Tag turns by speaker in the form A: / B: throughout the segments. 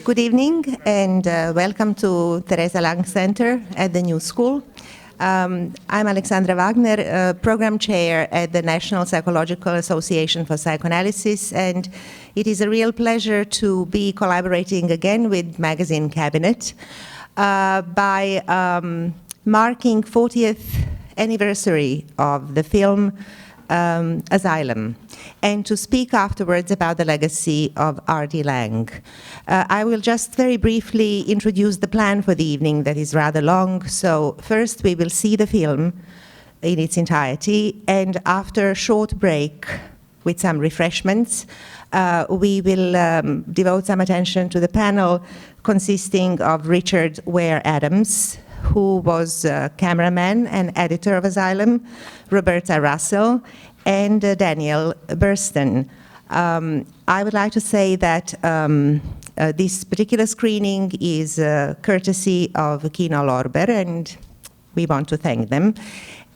A: Good evening and welcome to Teresa Lang Center at the New School. I'm Alexandra Wagner, Program Chair at the National Psychological Association for Psychoanalysis, and it is a real pleasure to be collaborating again with Magazine Cabinet by marking 40th anniversary of the film Asylum, and to speak afterwards about the legacy of R.D. Laing. I will just very briefly introduce the plan for the evening that is rather long. So first we will see the film in its entirety, and after a short break with some refreshments, we will devote some attention to the panel consisting of Richard Ware Adams, who was cameraman and editor of Asylum, Roberta Russell, and Daniel Burston. I would like to say that this particular screening is courtesy of Kino Lorber, and we want to thank them.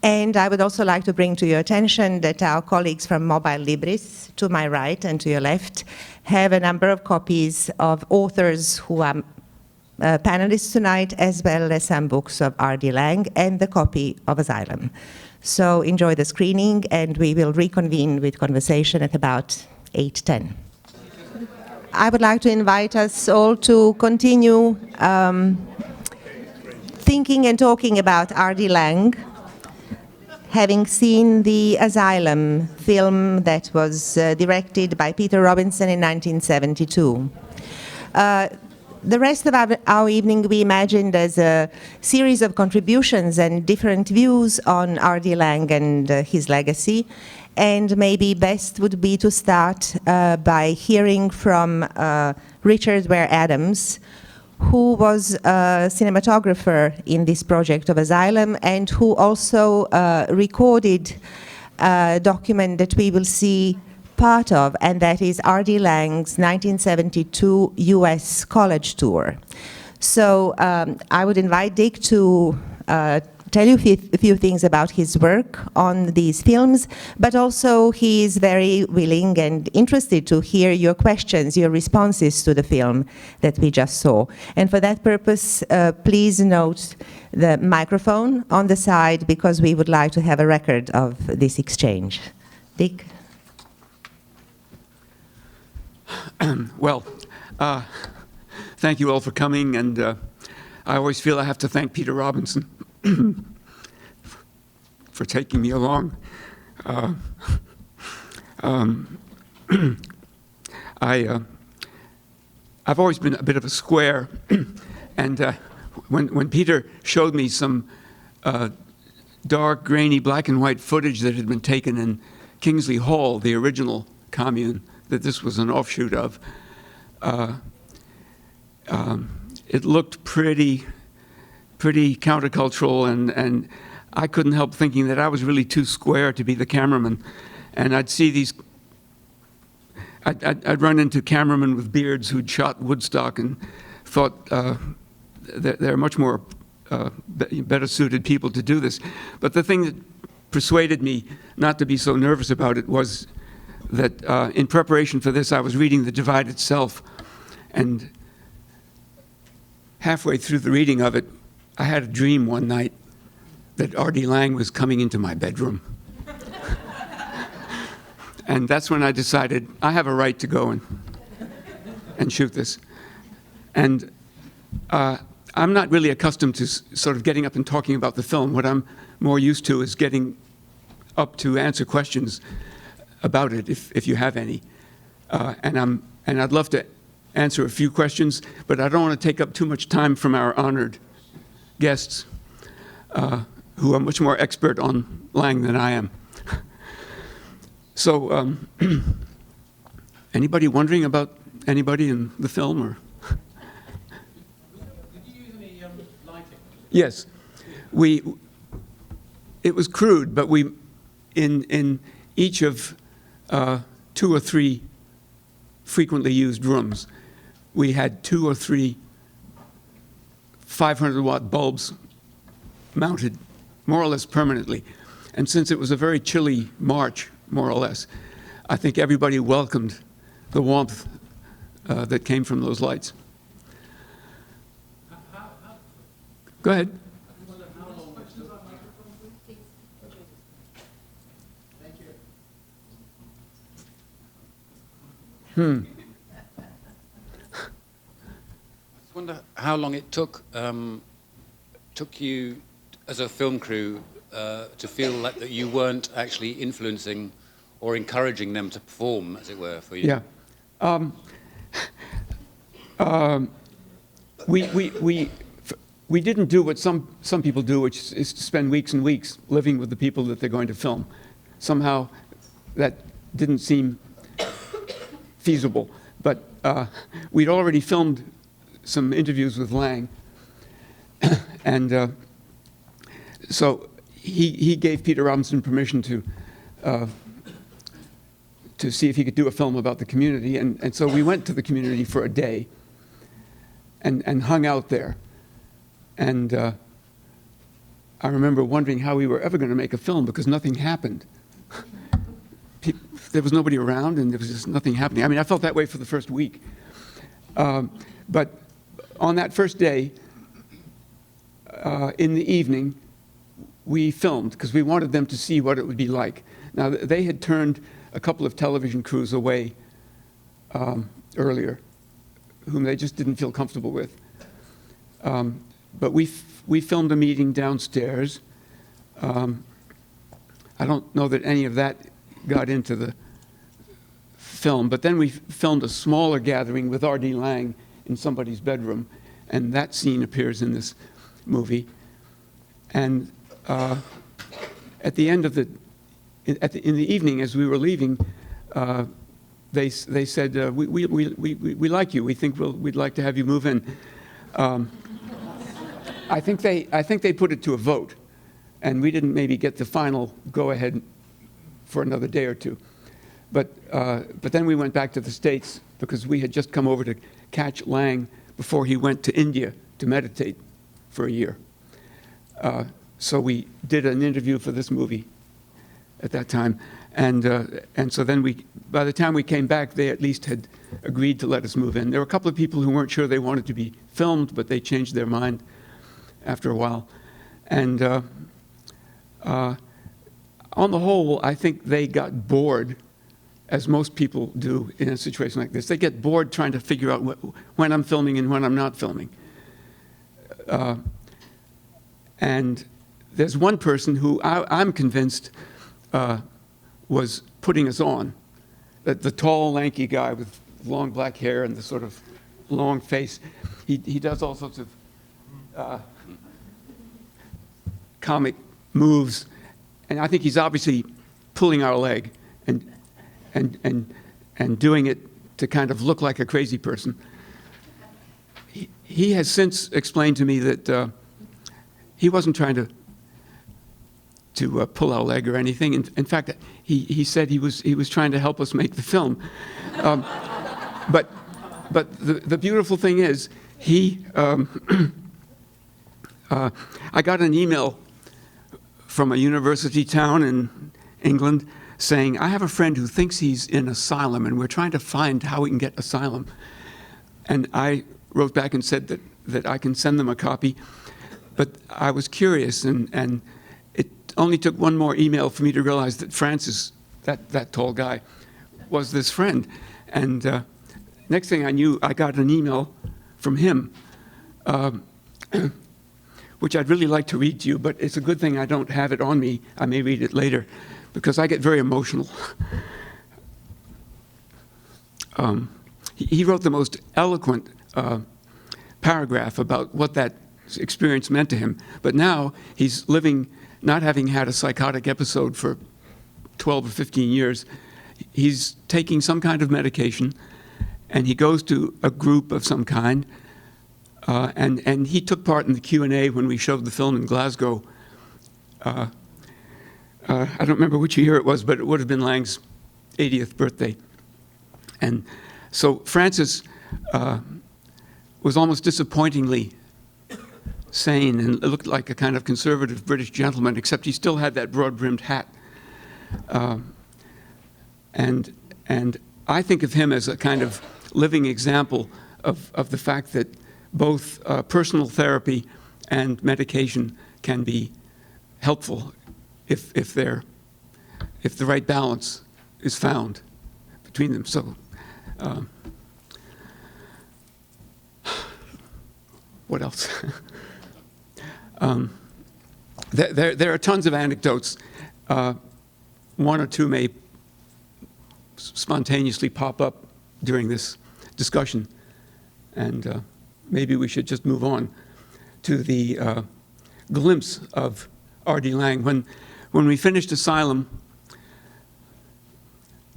A: And I would also like to bring to your attention that our colleagues from Mobile Libris, to my right and to your left, have a number of copies of authors who are panelists tonight, as well as some books of R.D. Laing and the copy of Asylum. So enjoy the screening, and we will reconvene with conversation at about 8:10. I would like to invite us all to continue thinking and talking about R.D. Laing, having seen the Asylum film that was directed by Peter Robinson in 1972. The rest of our evening we imagined as a series of contributions and different views on R.D. Laing and his legacy. And maybe best would be to start by hearing from Richard Ware Adams, who was a cinematographer in this project of Asylum and who also recorded a document that we will see part of, and that is R.D. Laing's 1972 US college tour. So I would invite Dick to tell you a few things about his work on these films, but also he is very willing and interested to hear your questions, your responses to the film that we just saw. And for that purpose, please note the microphone on the side, because we would like to have a record of this exchange. Dick?
B: Well, thank you all for coming, and I always feel I have to thank Peter Robinson for taking me along. I've always been a bit of a square, and when Peter showed me some dark, grainy, black and white footage that had been taken in Kingsley Hall, the original commune, that this was an offshoot of, it looked pretty countercultural, and I couldn't help thinking that I was really too square to be the cameraman. And I'd see these, I'd run into cameramen with beards who'd shot Woodstock and thought that they're much more better suited people to do this. But the thing that persuaded me not to be so nervous about it was that in preparation for this, I was reading The Divide Itself, and halfway through the reading of it, I had a dream one night that R.D. Laing was coming into my bedroom. And that's when I decided I have a right to go and shoot this. And I'm not really accustomed to sort of getting up and talking about the film. What I'm more used to is getting up to answer questions about it, if you have any. And I'd love to answer a few questions, but I don't want to take up too much time from our honored guests, who are much more expert on Laing than I am. So, anybody wondering about anybody in the film, or?
C: Did you use any lighting?
B: Yes, it was crude, but we, in each of 2 or 3 frequently used rooms, we had 2 or 3 500-watt bulbs mounted more or less permanently. And since it was a very chilly March, more or less, I think everybody welcomed the warmth that came from those lights. Go ahead.
C: I wonder how long it took you as a film crew to feel that you weren't actually influencing or encouraging them to perform, as it were, for you.
B: Yeah. We didn't do what some people do, which is to spend weeks and weeks living with the people that they're going to film. Somehow that didn't seem feasible. But we'd already filmed some interviews with Laing. And so he gave Peter Robinson permission to see if he could do a film about the community. And so we went to the community for a day and hung out there. And I remember wondering how we were ever going to make a film because nothing happened. There was nobody around and there was just nothing happening. I mean, I felt that way for the first week. But on that first day, in the evening, we filmed because we wanted them to see what it would be like. Now, they had turned a couple of television crews away earlier, whom they just didn't feel comfortable with. But we filmed a meeting downstairs. I don't know that any of that got into the film, but then we filmed a smaller gathering with R.D. Laing in somebody's bedroom, and that scene appears in this movie. And at the end of in the evening, as we were leaving, they said, we like you. We think we'd like to have you move in. I think they put it to a vote, and we didn't maybe get the final go-ahead for another day or two. But then we went back to the States because we had just come over to catch Laing before he went to India to meditate for a year. So we did an interview for this movie at that time. And so then by the time we came back, they at least had agreed to let us move in. There were a couple of people who weren't sure they wanted to be filmed, but they changed their mind after a while. And on the whole, I think they got bored, as most people do in a situation like this. They get bored trying to figure out when I'm filming and when I'm not filming. And there's one person who I'm convinced was putting us on, the tall, lanky guy with long black hair and the sort of long face. He does all sorts of comic moves, and I think he's obviously pulling our leg and doing it to kind of look like a crazy person. He has since explained to me that he wasn't trying to pull our leg or anything. In fact, he said he was trying to help us make the film. But the beautiful thing is, I got an email from a university town in England saying, I have a friend who thinks he's in asylum, and we're trying to find how we can get asylum. And I wrote back and said that I can send them a copy. But I was curious, and it only took one more email for me to realize that Francis, that tall guy, was this friend. And next thing I knew, I got an email from him, which I'd really like to read to you, but it's a good thing I don't have it on me. I may read it later, because I get very emotional. He wrote the most eloquent paragraph about what that experience meant to him. But now he's living, not having had a psychotic episode for 12 or 15 years. He's taking some kind of medication, and he goes to a group of some kind. And he took part in the Q&A when we showed the film in Glasgow. I don't remember which year it was, but it would have been Lang's 80th birthday. And so Francis was almost disappointingly sane and looked like a kind of conservative British gentleman, except he still had that broad-brimmed hat. And I think of him as a kind of living example of the fact that both personal therapy and medication can be helpful if the right balance is found between them. So, what else? There are tons of anecdotes. One or two may spontaneously pop up during this discussion, and maybe we should just move on to the glimpse of R.D. Laing. When we finished Asylum,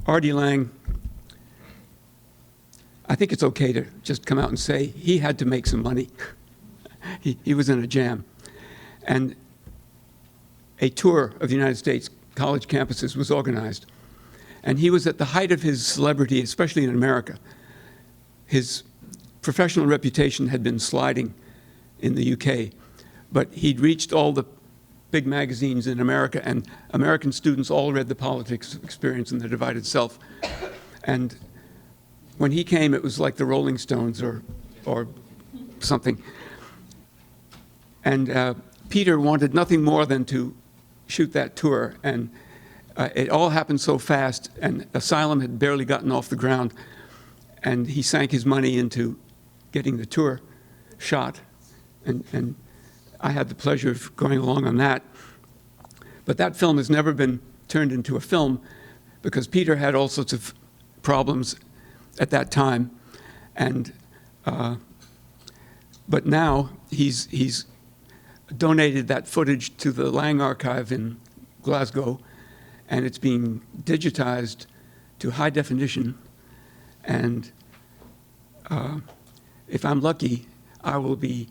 B: R.D. Laing, I think it's okay to just come out and say he had to make some money. He was in a jam. And a tour of the United States college campuses was organized. And he was at the height of his celebrity, especially in America. His professional reputation had been sliding in the UK, but he'd reached all the big magazines in America, and American students all read The Politics of Experience and The Divided Self. And when he came, it was like the Rolling Stones or something. And Peter wanted nothing more than to shoot that tour, and it all happened so fast, and Asylum had barely gotten off the ground, and he sank his money into getting the tour shot, and I had the pleasure of going along on that. But that film has never been turned into a film because Peter had all sorts of problems at that time, and but now he's donated that footage to the Laing Archive in Glasgow, and it's being digitized to high definition, and if I'm lucky, I will be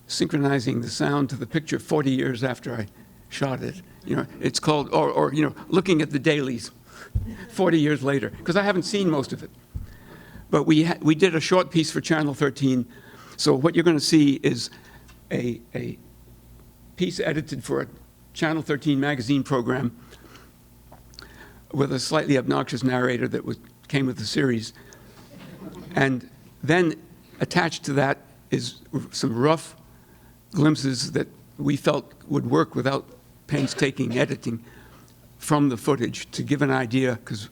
B: synchronizing the sound to the picture 40 years after I shot it. You know, it's called, or you know, looking at the dailies 40 years later, because I haven't seen most of it. But we did a short piece for Channel 13, so what you're going to see is a piece edited for a Channel 13 magazine program with a slightly obnoxious narrator that came with the series. And then attached to that is some rough glimpses that we felt would work without painstaking editing from the footage to give an idea, because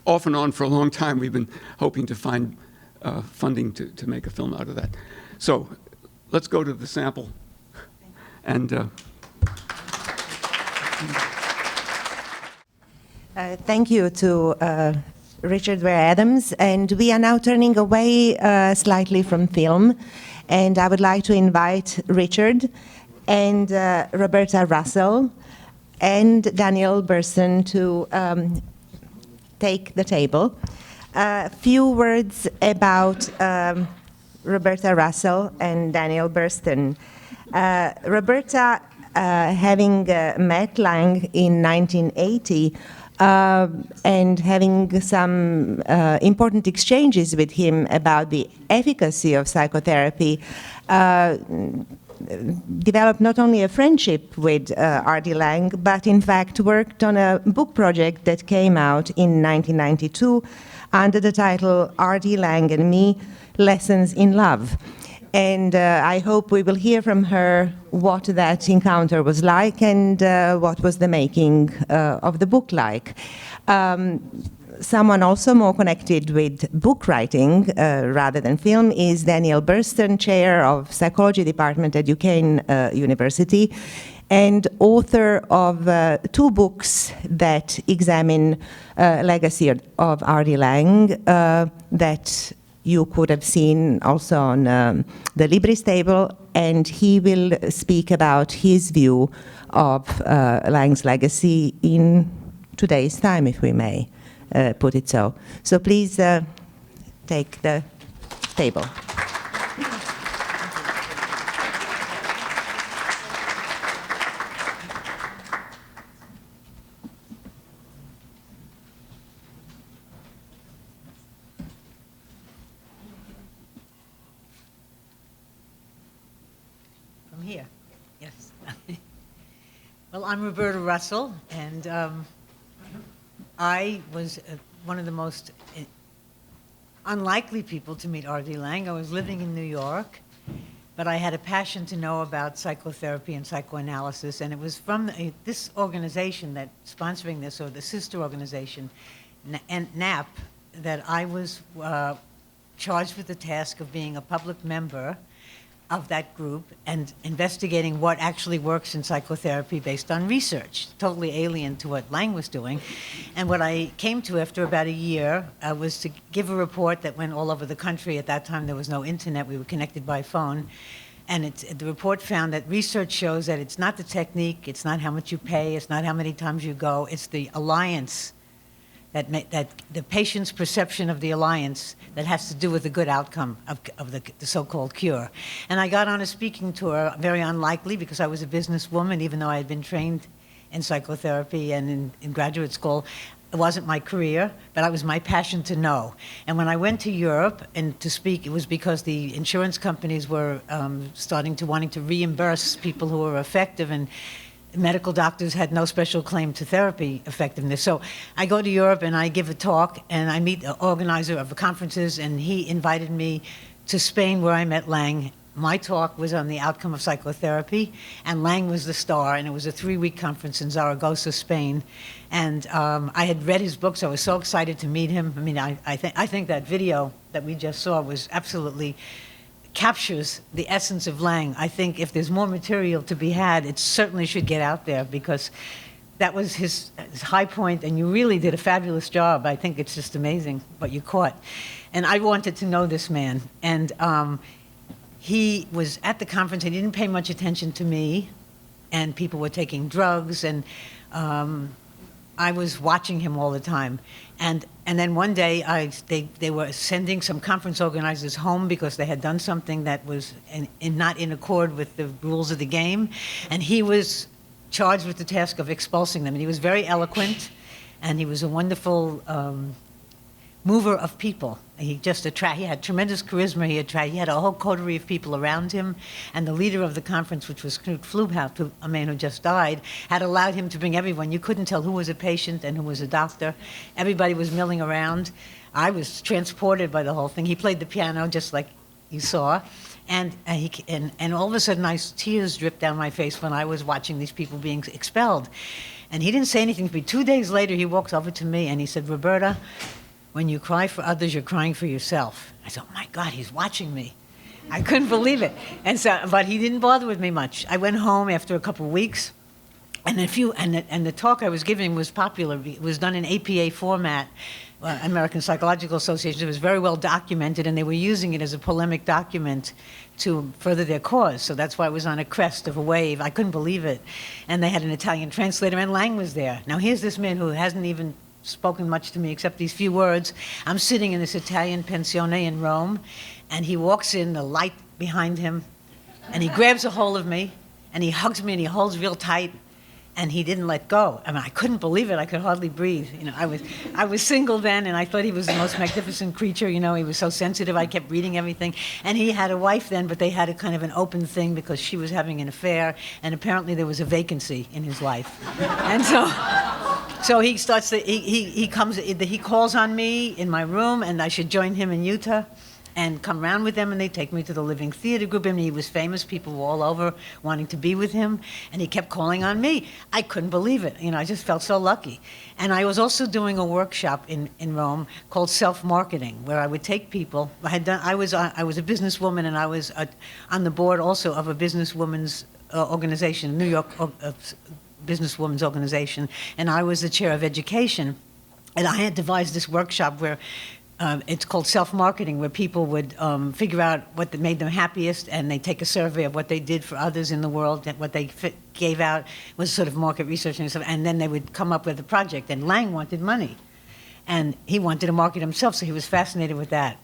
B: off and on for a long time we've been hoping to find funding to make a film out of that. So let's go to the sample. And
A: thank you to Richard Ware Adams, and we are now turning away slightly from film, and I would like to invite Richard and Roberta Russell and Daniel Burston to take the table. A few words about Roberta Russell and Daniel Burston. Roberta, having met Laing in 1980 and having some important exchanges with him about the efficacy of psychotherapy, developed not only a friendship with R.D. Laing, but in fact worked on a book project that came out in 1992 under the title R.D. Laing and Me, Lessons in Love. And I hope we will hear from her what that encounter was like and what was the making of the book like. Someone also more connected with book writing rather than film is Daniel Burston, chair of psychology department at Duquesne University, and author of 2 books that examine legacy of R.D. Laing that you could have seen also on the Libris table, and he will speak about his view of Laing's legacy in today's time, if we may put it so. So please take the table.
D: Here, yes. Well, I'm Roberta Russell, and I was one of the most unlikely people to meet R.D. Laing. I was living in New York, but I had a passion to know about psychotherapy and psychoanalysis, and it was from this organization that sponsoring this, or the sister organization, NAP, that I was charged with the task of being a public member of that group and investigating what actually works in psychotherapy based on research, totally alien to what Laing was doing. And what I came to after about a year was to give a report that went all over the country. At that time, there was no internet. We were connected by phone. And the report found that research shows that it's not the technique, it's not how much you pay, it's not how many times you go, it's the alliance, that the patient's perception of the alliance that has to do with the good outcome of the so-called cure. And I got on a speaking tour, very unlikely, because I was a businesswoman, even though I had been trained in psychotherapy and in graduate school. It wasn't my career, but it was my passion to know. And when I went to Europe and to speak, it was because the insurance companies were wanting to reimburse people who were effective, and medical doctors had no special claim to therapy effectiveness. So I go to Europe and I give a talk, and I meet the organizer of the conferences, and he invited me to Spain, where I met Laing. My talk was on the outcome of psychotherapy, and Laing was the star, and it was a 3-week conference in Zaragoza, Spain. And I had read his books. I was so excited to meet him. I mean, I think that video that we just saw was absolutely captures the essence of Laing. I think if there's more material to be had, it certainly should get out there, because that was his high point, and you really did a fabulous job. I think it's just amazing what you caught. And I wanted to know this man. And he was at the conference. He didn't pay much attention to me, and people were taking drugs, and I was watching him all the time. And then one day, they were sending some conference organizers home because they had done something that was not in accord with the rules of the game. And he was charged with the task of expulsing them. And he was very eloquent, and he was a wonderful mover of people. He had tremendous charisma. He had a whole coterie of people around him, and the leader of the conference, which was Knut Flubhaut, a man who just died, had allowed him to bring everyone. You couldn't tell who was a patient and who was a doctor. Everybody was milling around. I was transported by the whole thing. He played the piano just like you saw, and all of a sudden, tears dripped down my face when I was watching these people being expelled. And he didn't say anything to me. 2 days later, he walks over to me and he said, "Roberta, when you cry for others, you're crying for yourself." I said, "Oh my God, he's watching me." I couldn't believe it. But he didn't bother with me much. I went home after a couple of weeks, and the talk I was giving was popular. It was done in APA format, American Psychological Association. It was very well documented, and they were using it as a polemic document to further their cause. So that's why it was on a crest of a wave. I couldn't believe it. And they had an Italian translator, and Laing was there. Now here's this man who hasn't even spoken much to me except these few words. I'm sitting in this Italian pensione in Rome, and he walks in, the light behind him, and he grabs a hold of me, and he hugs me, and he holds real tight, and he didn't let go. I mean, I couldn't believe it. I could hardly breathe. You know, I was single then, and I thought he was the most magnificent creature. You know, he was so sensitive. I kept reading everything. And he had a wife then, but they had a kind of an open thing because she was having an affair, and apparently there was a vacancy in his life. And so he starts to, he calls on me in my room, and I should join him in Utah and come around with them, and they take me to the Living Theater Group. And he was famous. People were all over wanting to be with him, and he kept calling on me. I couldn't believe it. You know, I just felt so lucky. And I was also doing a workshop in Rome called Self-Marketing, where I would take people. I was a businesswoman, and I was on the board also of a businesswoman's organization, New York businesswoman's organization, and I was the chair of education. And I had devised this workshop where it's called self-marketing, where people would figure out what made them happiest, and they take a survey of what they did for others in the world, and what they gave out was sort of market research and stuff, and then they would come up with a project. And Laing wanted money, and he wanted to market himself, so he was fascinated with that.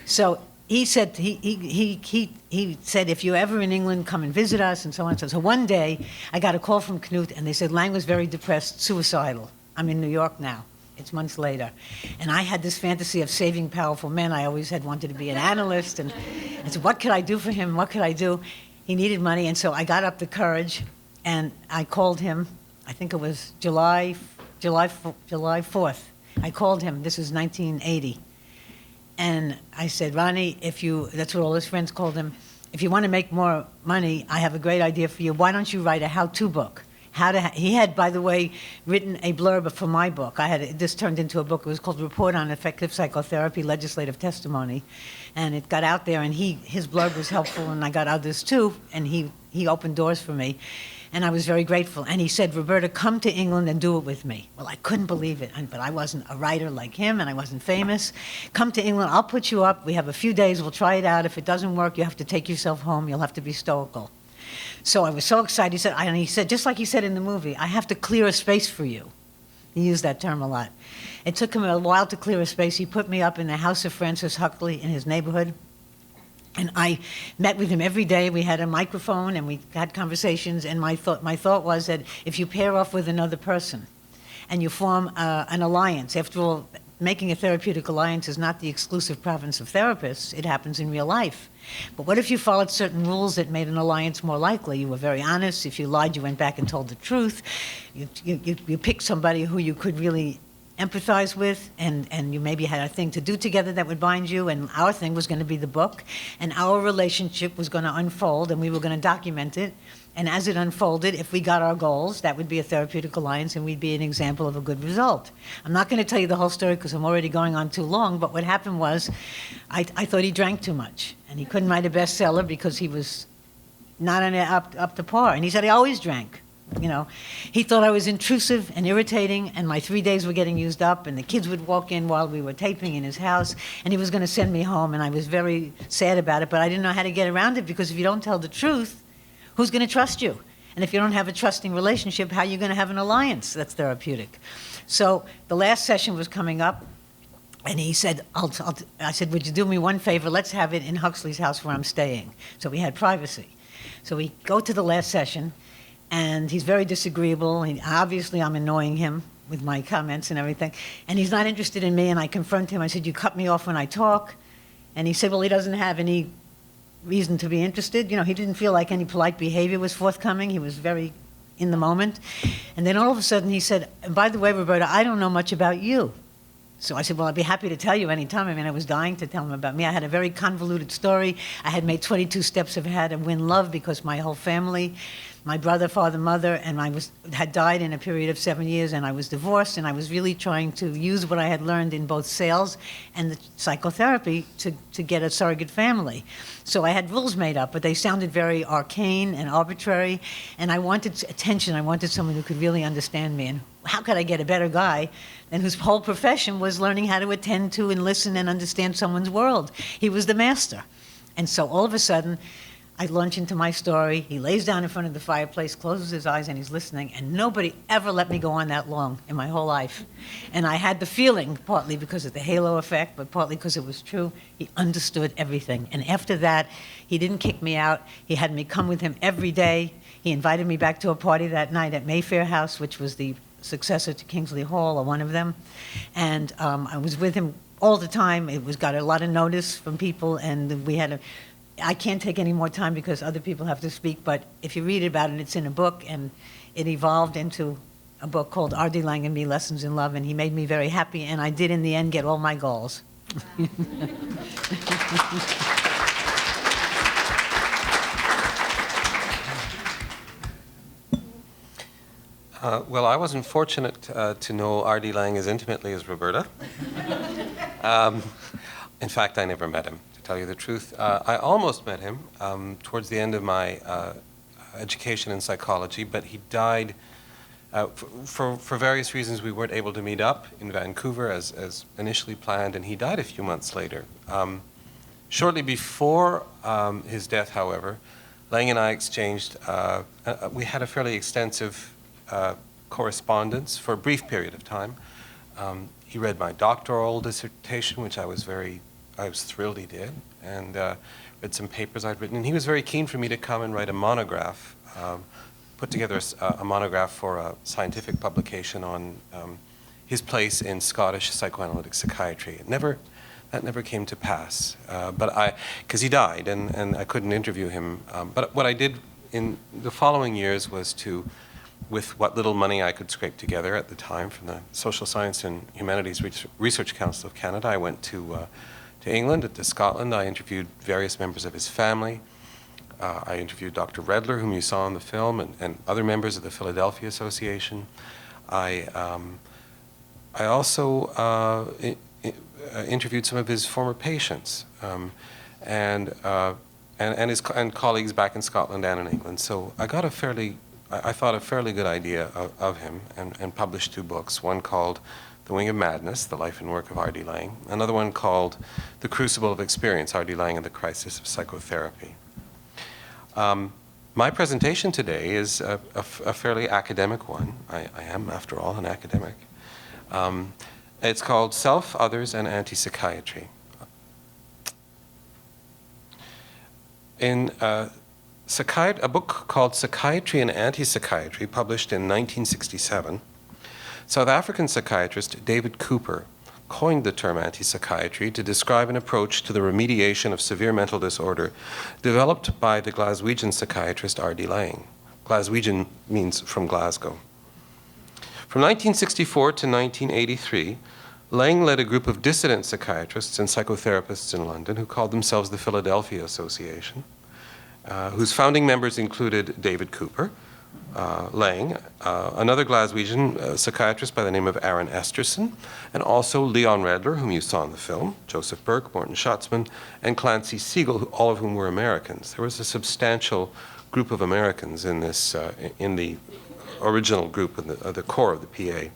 D: So he said, he said, if you're ever in England, come and visit us, and so on. So one day, I got a call from Knut, and they said Laing was very depressed, suicidal. I'm in New York now. It's months later. And I had this fantasy of saving powerful men. I always had wanted to be an analyst, and I said, what could I do for him? What could I do? He needed money, and so I got up the courage, and I called him. I think it was July 4th. I called him. This was 1980. And I said, Ronnie, that's what all his friends called him. if you want to make more money, I have a great idea for you. Why don't you write a how-to book? He had, by the way, written a blurb for my book. This turned into a book. It was called Report on Effective Psychotherapy, Legislative Testimony. And it got out there, and his blurb was helpful, and I got others too, and he opened doors for me. And I was very grateful. And he said, Roberta, come to England and do it with me. Well, I couldn't believe it, but I wasn't a writer like him, and I wasn't famous. Come to England, I'll put you up. We have a few days, we'll try it out. If it doesn't work, you have to take yourself home. You'll have to be stoical. So I was so excited. He said, just like he said in the movie, I have to clear a space for you. He used that term a lot. It took him a while to clear a space. He put me up in the house of Francis Huxley in his neighborhood. And I met with him every day. We had a microphone and we had conversations. And my thought was that if you pair off with another person and you form an alliance, after all, making a therapeutic alliance is not the exclusive province of therapists. It happens in real life. But what if you followed certain rules that made an alliance more likely? You were very honest. If you lied, you went back and told the truth. You picked somebody who you could really empathize with, and you maybe had a thing to do together that would bind you, and our thing was going to be the book, and our relationship was going to unfold, and we were going to document it. And as it unfolded, if we got our goals, that would be a therapeutic alliance, and we'd be an example of a good result. I'm not going to tell you the whole story because I'm already going on too long, but what happened was I thought he drank too much, and he couldn't write a bestseller because he was not up to par. And he said he always drank. You know, he thought I was intrusive and irritating, and my 3 days were getting used up, and the kids would walk in while we were taping in his house, and he was going to send me home, and I was very sad about it, but I didn't know how to get around it, because if you don't tell the truth, who's going to trust you? And if you don't have a trusting relationship, how are you going to have an alliance that's therapeutic? So the last session was coming up, and he said, I said, would you do me one favor? Let's have it in Huxley's house where I'm staying. So we had privacy. So we go to the last session, and he's very disagreeable. Obviously, I'm annoying him with my comments and everything. And he's not interested in me, and I confront him. I said, you cut me off when I talk. And he said, well, he doesn't have any reason to be interested. You know, he didn't feel like any polite behavior was forthcoming. He was very in the moment. And then all of a sudden he said, and by the way, Roberta, I don't know much about you. So I said, well, I'd be happy to tell you anytime. I mean, I was dying to tell him about me. I had a very convoluted story. I had made 22 steps of how to win love because my whole family, my brother, father, mother, and had died in a period of 7 years, and I was divorced, and I was really trying to use what I had learned in both sales and the psychotherapy to get a surrogate family. So I had rules made up, but they sounded very arcane and arbitrary, and I wanted attention. I wanted someone who could really understand me, and how could I get a better guy than whose whole profession was learning how to attend to and listen and understand someone's world? He was the master. And so all of a sudden, I launch into my story. He lays down in front of the fireplace, closes his eyes, and he's listening. And nobody ever let me go on that long in my whole life. And I had the feeling, partly because of the halo effect, but partly because it was true, he understood everything. And after that, he didn't kick me out. He had me come with him every day. He invited me back to a party that night at Mayfair House, which was the successor to Kingsley Hall, or one of them. And I was with him all the time. It got a lot of notice from people, and we had I can't take any more time because other people have to speak, but if you read about it, it's in a book, and it evolved into a book called R.D. Laing and Me, Lessons in Love, and he made me very happy, and I did in the end get all my goals.
E: Well, I wasn't fortunate to know R.D. Laing as intimately as Roberta. In fact, I never met him, to tell you the truth. I almost met him towards the end of my education in psychology, but he died for various reasons. We weren't able to meet up in Vancouver as initially planned, and he died a few months later. Shortly before his death, however, Laing and I exchanged, we had a fairly extensive correspondence for a brief period of time. He read my doctoral dissertation, which I was thrilled he did, and read some papers I'd written. And he was very keen for me to come and write a monograph, put together a monograph for a scientific publication on his place in Scottish psychoanalytic psychiatry. That never came to pass, because he died, and I couldn't interview him. But what I did in the following years was with what little money I could scrape together at the time from the Social Science and Humanities Research Council of Canada, I went to England, to Scotland. I interviewed various members of his family. I interviewed Dr. Redler, whom you saw in the film, and other members of the Philadelphia Association. I also interviewed some of his former patients and colleagues back in Scotland and in England. So I got I thought a fairly good idea of him, and published 2 books, one called The Wing of Madness, The Life and Work of R.D. Laing, another one called The Crucible of Experience, R.D. Laing and the Crisis of Psychotherapy. My presentation today is a fairly academic one. I am, after all, an academic. It's called Self, Others, and Anti-Psychiatry. In a book called Psychiatry and Anti-Psychiatry, published in 1967, South African psychiatrist David Cooper coined the term anti-psychiatry to describe an approach to the remediation of severe mental disorder developed by the Glaswegian psychiatrist R.D. Laing. Glaswegian means from Glasgow. From 1964 to 1983, Laing led a group of dissident psychiatrists and psychotherapists in London who called themselves the Philadelphia Association, whose founding members included David Cooper, Laing, another Glaswegian psychiatrist by the name of Aaron Esterson, and also Leon Redler, whom you saw in the film, Joseph Burke, Morton Schatzman, and Clancy Siegel, all of whom were Americans. There was a substantial group of Americans in this, in the original group, in the core of the PA.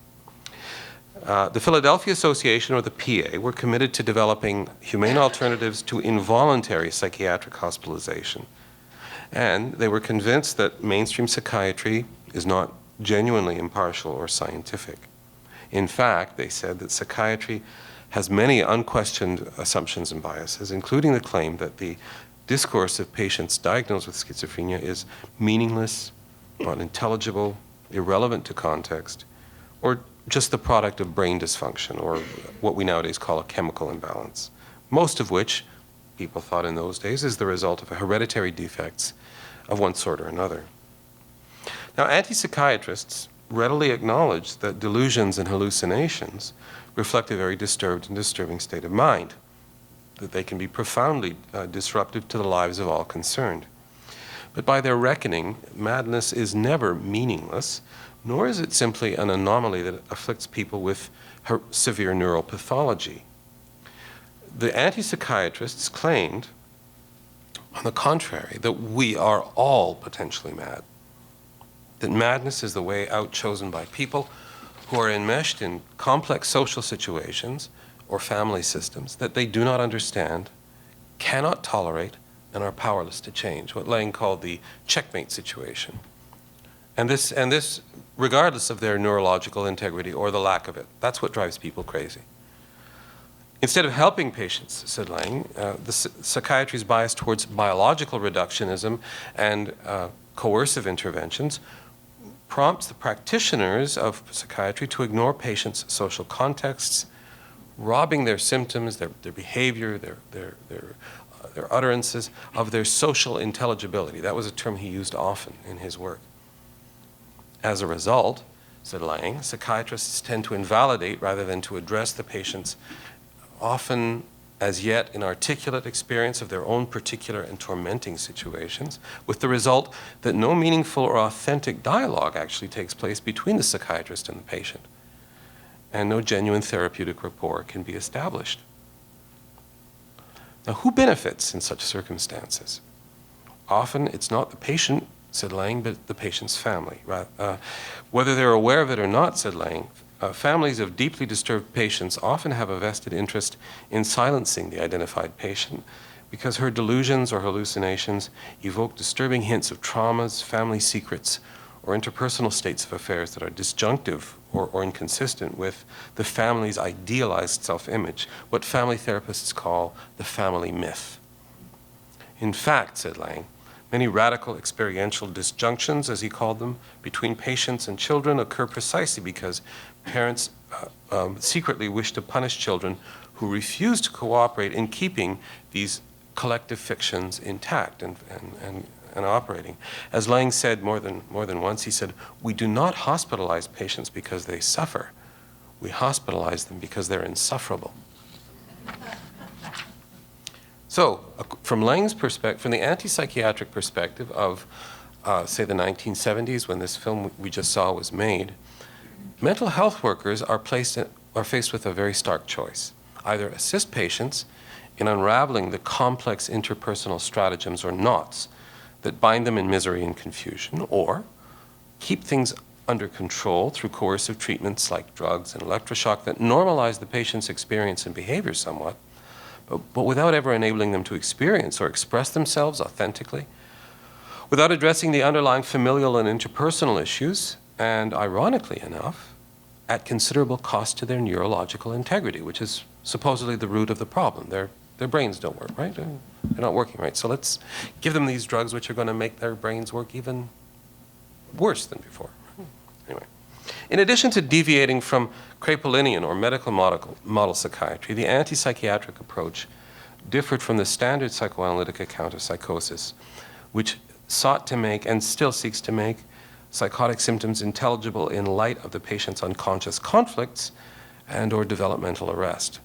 E: The Philadelphia Association, or the PA, were committed to developing humane alternatives to involuntary psychiatric hospitalization. And they were convinced that mainstream psychiatry is not genuinely impartial or scientific. In fact, they said that psychiatry has many unquestioned assumptions and biases, including the claim that the discourse of patients diagnosed with schizophrenia is meaningless, unintelligible, irrelevant to context, or just the product of brain dysfunction, or what we nowadays call a chemical imbalance, most of which, people thought in those days, is the result of hereditary defects of one sort or another. Now, anti-psychiatrists readily acknowledge that delusions and hallucinations reflect a very disturbed and disturbing state of mind, that they can be profoundly disruptive to the lives of all concerned. But by their reckoning, madness is never meaningless, nor is it simply an anomaly that afflicts people with severe neuropathology. The anti-psychiatrists claimed, on the contrary, that we are all potentially mad, that madness is the way out chosen by people who are enmeshed in complex social situations or family systems that they do not understand, cannot tolerate, and are powerless to change, what Laing called the checkmate situation. And this regardless of their neurological integrity or the lack of it. That's what drives people crazy. Instead of helping patients, said Laing, the psychiatry's bias towards biological reductionism and coercive interventions prompts the practitioners of psychiatry to ignore patients' social contexts, robbing their symptoms, their behavior, their utterances of their social intelligibility. That was a term he used often in his work. As a result, said Laing, psychiatrists tend to invalidate rather than to address the patient's often as yet inarticulate experience of their own particular and tormenting situations, with the result that no meaningful or authentic dialogue actually takes place between the psychiatrist and the patient, and no genuine therapeutic rapport can be established. Now, who benefits in such circumstances? Often it's not the patient, said Laing, but the patient's family. Whether they're aware of it or not, said Laing, families of deeply disturbed patients often have a vested interest in silencing the identified patient because her delusions or hallucinations evoke disturbing hints of traumas, family secrets, or interpersonal states of affairs that are disjunctive or inconsistent with the family's idealized self-image, what family therapists call the family myth. In fact, said Laing, many radical experiential disjunctions, as he called them, between patients and children occur precisely because parents secretly wish to punish children who refuse to cooperate in keeping these collective fictions intact and operating. As Laing said more than once, he said, "We do not hospitalize patients because they suffer. We hospitalize them because they're insufferable." So, from Laing's perspective, from the anti-psychiatric perspective of, say, the 1970s, when this film we just saw was made, mental health workers are faced with a very stark choice. Either assist patients in unraveling the complex interpersonal stratagems or knots that bind them in misery and confusion, or keep things under control through coercive treatments like drugs and electroshock that normalize the patient's experience and behavior somewhat, but without ever enabling them to experience or express themselves authentically, without addressing the underlying familial and interpersonal issues, and ironically enough, at considerable cost to their neurological integrity, which is supposedly the root of the problem. Their brains don't work, right? They're not working right. So let's give them these drugs which are going to make their brains work even worse than before. Anyway, in addition to deviating from Kraepelinian or medical model psychiatry, the anti-psychiatric approach differed from the standard psychoanalytic account of psychosis, which sought to make, and still seeks to make, psychotic symptoms intelligible in light of the patient's unconscious conflicts and or developmental arrest.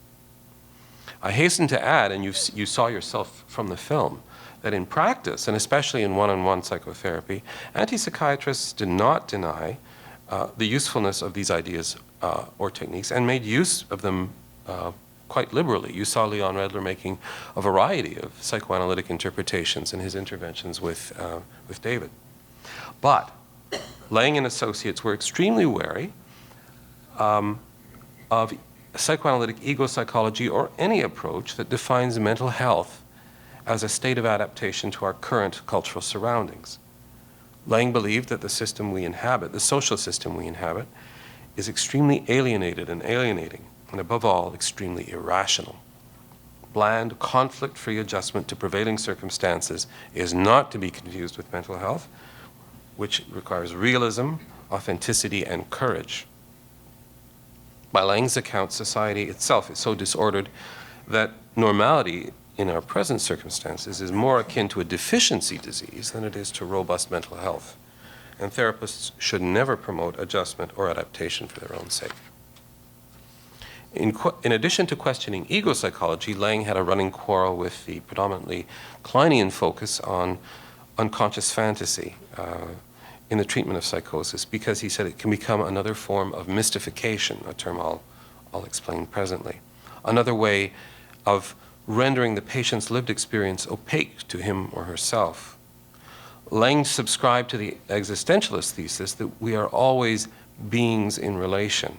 E: I hasten to add, and you saw yourself from the film, that in practice, and especially in one-on-one psychotherapy, anti-psychiatrists did not deny the usefulness of these ideas or techniques, and made use of them quite liberally. You saw Leon Redler making a variety of psychoanalytic interpretations in his interventions with David. But Laing and Associates were extremely wary of psychoanalytic ego psychology or any approach that defines mental health as a state of adaptation to our current cultural surroundings. Laing believed that the system we inhabit, the social system we inhabit, is extremely alienated and alienating, and above all, extremely irrational. Bland, conflict-free adjustment to prevailing circumstances is not to be confused with mental health, which requires realism, authenticity, and courage. By Laing's account, society itself is so disordered that normality in our present circumstances is more akin to a deficiency disease than it is to robust mental health. And therapists should never promote adjustment or adaptation for their own sake. In addition to questioning ego psychology, Laing had a running quarrel with the predominantly Kleinian focus on unconscious fantasy in the treatment of psychosis, because he said it can become another form of mystification, a term I'll explain presently. Another way of rendering the patient's lived experience opaque to him or herself. Laing subscribed to the existentialist thesis that we are always beings in relation,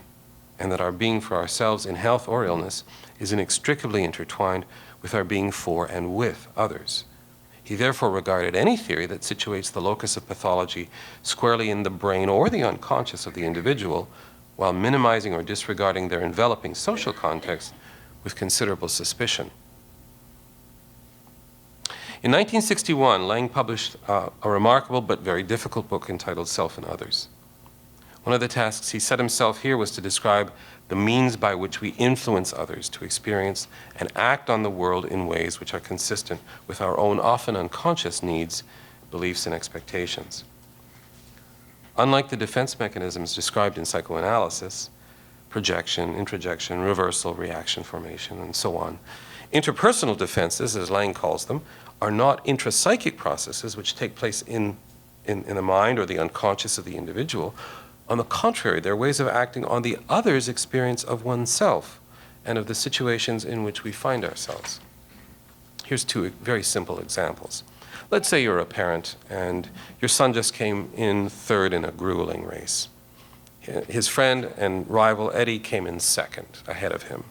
E: and that our being for ourselves in health or illness is inextricably intertwined with our being for and with others. He therefore regarded any theory that situates the locus of pathology squarely in the brain or the unconscious of the individual, while minimizing or disregarding their enveloping social context, with considerable suspicion. In 1961, Laing published a remarkable but very difficult book entitled Self and Others. One of the tasks he set himself here was to describe the means by which we influence others to experience and act on the world in ways which are consistent with our own often unconscious needs, beliefs, and expectations. Unlike the defense mechanisms described in psychoanalysis, projection, introjection, reversal, reaction formation, and so on, interpersonal defenses, as Laing calls them, are not intrapsychic processes which take place in the mind or the unconscious of the individual. On the contrary, they're ways of acting on the other's experience of oneself and of the situations in which we find ourselves. Here's two very simple examples. Let's say you're a parent and your son just came in third in a grueling race. His friend and rival Eddie came in second, ahead of him.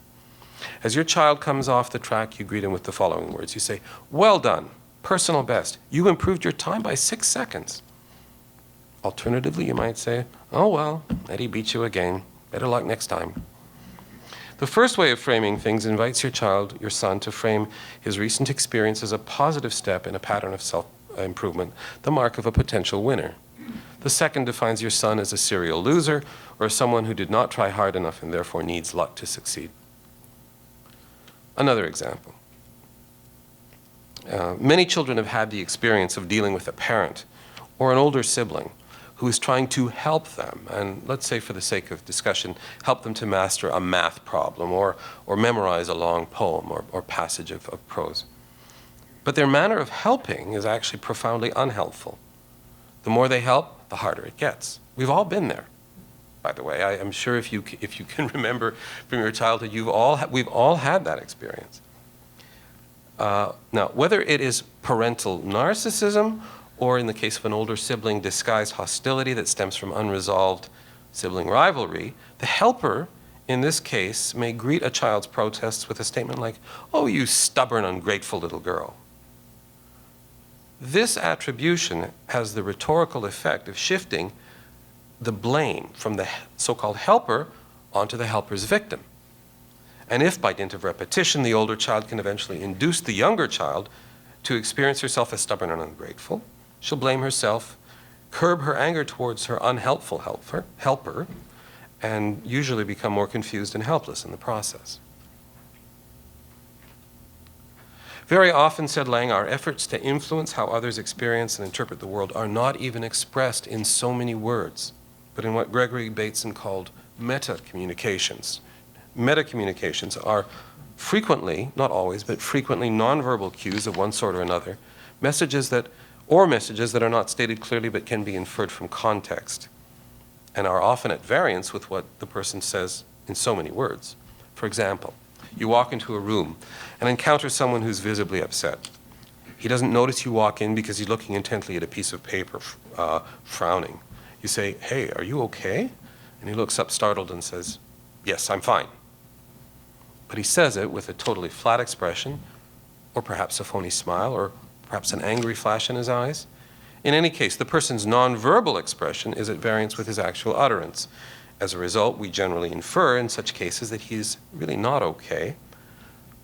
E: As your child comes off the track, you greet him with the following words. You say, "Well done, personal best. You improved your time by 6 seconds." Alternatively, you might say, "Oh well, Eddie beat you again. Better luck next time." The first way of framing things invites your child, your son, to frame his recent experience as a positive step in a pattern of self-improvement, the mark of a potential winner. The second defines your son as a serial loser, or someone who did not try hard enough and therefore needs luck to succeed. Another example. Many children have had the experience of dealing with a parent or an older sibling who is trying to help them, and let's say for the sake of discussion, help them to master a math problem or memorize a long poem or passage of prose. But their manner of helping is actually profoundly unhelpful. The more they help, the harder it gets. We've all been there, by the way. I'm sure if you can remember from your childhood, we've all had that experience. Now, whether it is parental narcissism or, in the case of an older sibling, disguised hostility that stems from unresolved sibling rivalry, the helper in this case may greet a child's protests with a statement like, "Oh, you stubborn, ungrateful little girl." This attribution has the rhetorical effect of shifting the blame from the so-called helper onto the helper's victim. And if, by dint of repetition, the older child can eventually induce the younger child to experience herself as stubborn and ungrateful, she'll blame herself, curb her anger towards her unhelpful helper, and usually become more confused and helpless in the process. Very often, said Laing, our efforts to influence how others experience and interpret the world are not even expressed in so many words, but in what Gregory Bateson called meta-communications. Meta-communications are frequently, not always, but frequently nonverbal cues of one sort or another, messages that are not stated clearly but can be inferred from context, and are often at variance with what the person says in so many words. For example, you walk into a room and encounter someone who's visibly upset. He doesn't notice you walk in because he's looking intently at a piece of paper, frowning. You say, "Hey, are you okay?" And he looks up startled and says, "Yes, I'm fine." But he says it with a totally flat expression, or perhaps a phony smile, or perhaps an angry flash in his eyes. In any case, the person's nonverbal expression is at variance with his actual utterance. As a result, we generally infer in such cases that he is really not okay,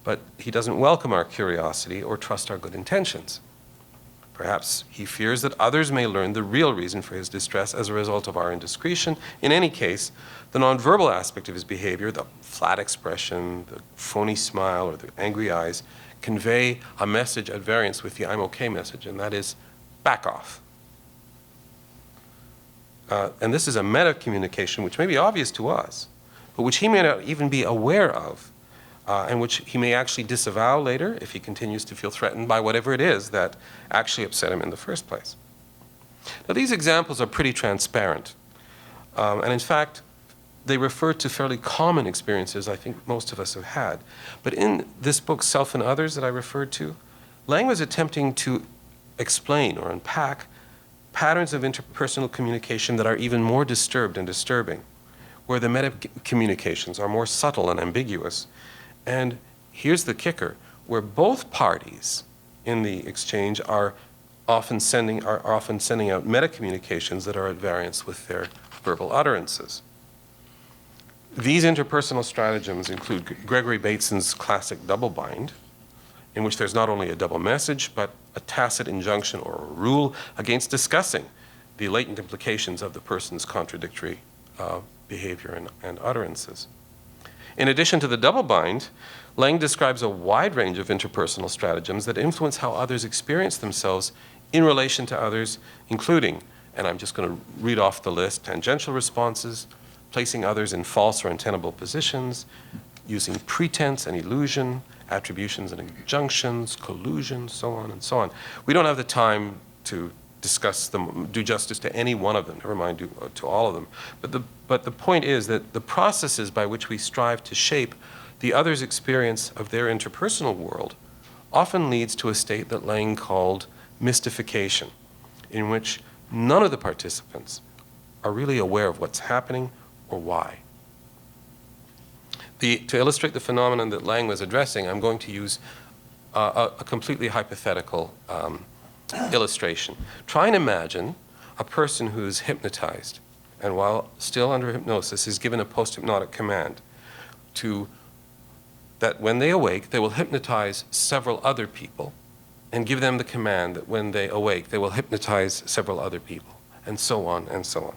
E: but he doesn't welcome our curiosity or trust our good intentions. Perhaps he fears that others may learn the real reason for his distress as a result of our indiscretion. In any case, the nonverbal aspect of his behavior, the flat expression, the phony smile, or the angry eyes, convey a message at variance with the "I'm okay" message, and that is, back off. And this is a meta-communication which may be obvious to us, but which he may not even be aware of, and which he may actually disavow later if he continues to feel threatened by whatever it is that actually upset him in the first place. Now, these examples are pretty transparent, and in fact, they refer to fairly common experiences I think most of us have had. But in this book, Self and Others, that I referred to, Laing was attempting to explain or unpack patterns of interpersonal communication that are even more disturbed and disturbing, where the meta-communications are more subtle and ambiguous. And here's the kicker, where both parties in the exchange are often sending out meta-communications that are at variance with their verbal utterances. These interpersonal stratagems include Gregory Bateson's classic double bind, in which there's not only a double message, but a tacit injunction or a rule against discussing the latent implications of the person's contradictory behavior and utterances. In addition to the double bind, Laing describes a wide range of interpersonal stratagems that influence how others experience themselves in relation to others, including, and I'm just going to read off the list, tangential responses, placing others in false or untenable positions, using pretense and illusion, attributions and injunctions, collusion, so on and so on. We don't have the time to discuss them, do justice to any one of them, never mind to all of them. But the point is that the processes by which we strive to shape the other's experience of their interpersonal world often leads to a state that Laing called mystification, in which none of the participants are really aware of what's happening or why. To illustrate the phenomenon that Laing was addressing, I'm going to use a completely hypothetical illustration. Try and imagine a person who's hypnotized and while still under hypnosis is given a post-hypnotic command that when they awake, they will hypnotize several other people and give them the command that when they awake, they will hypnotize several other people, and so on and so on.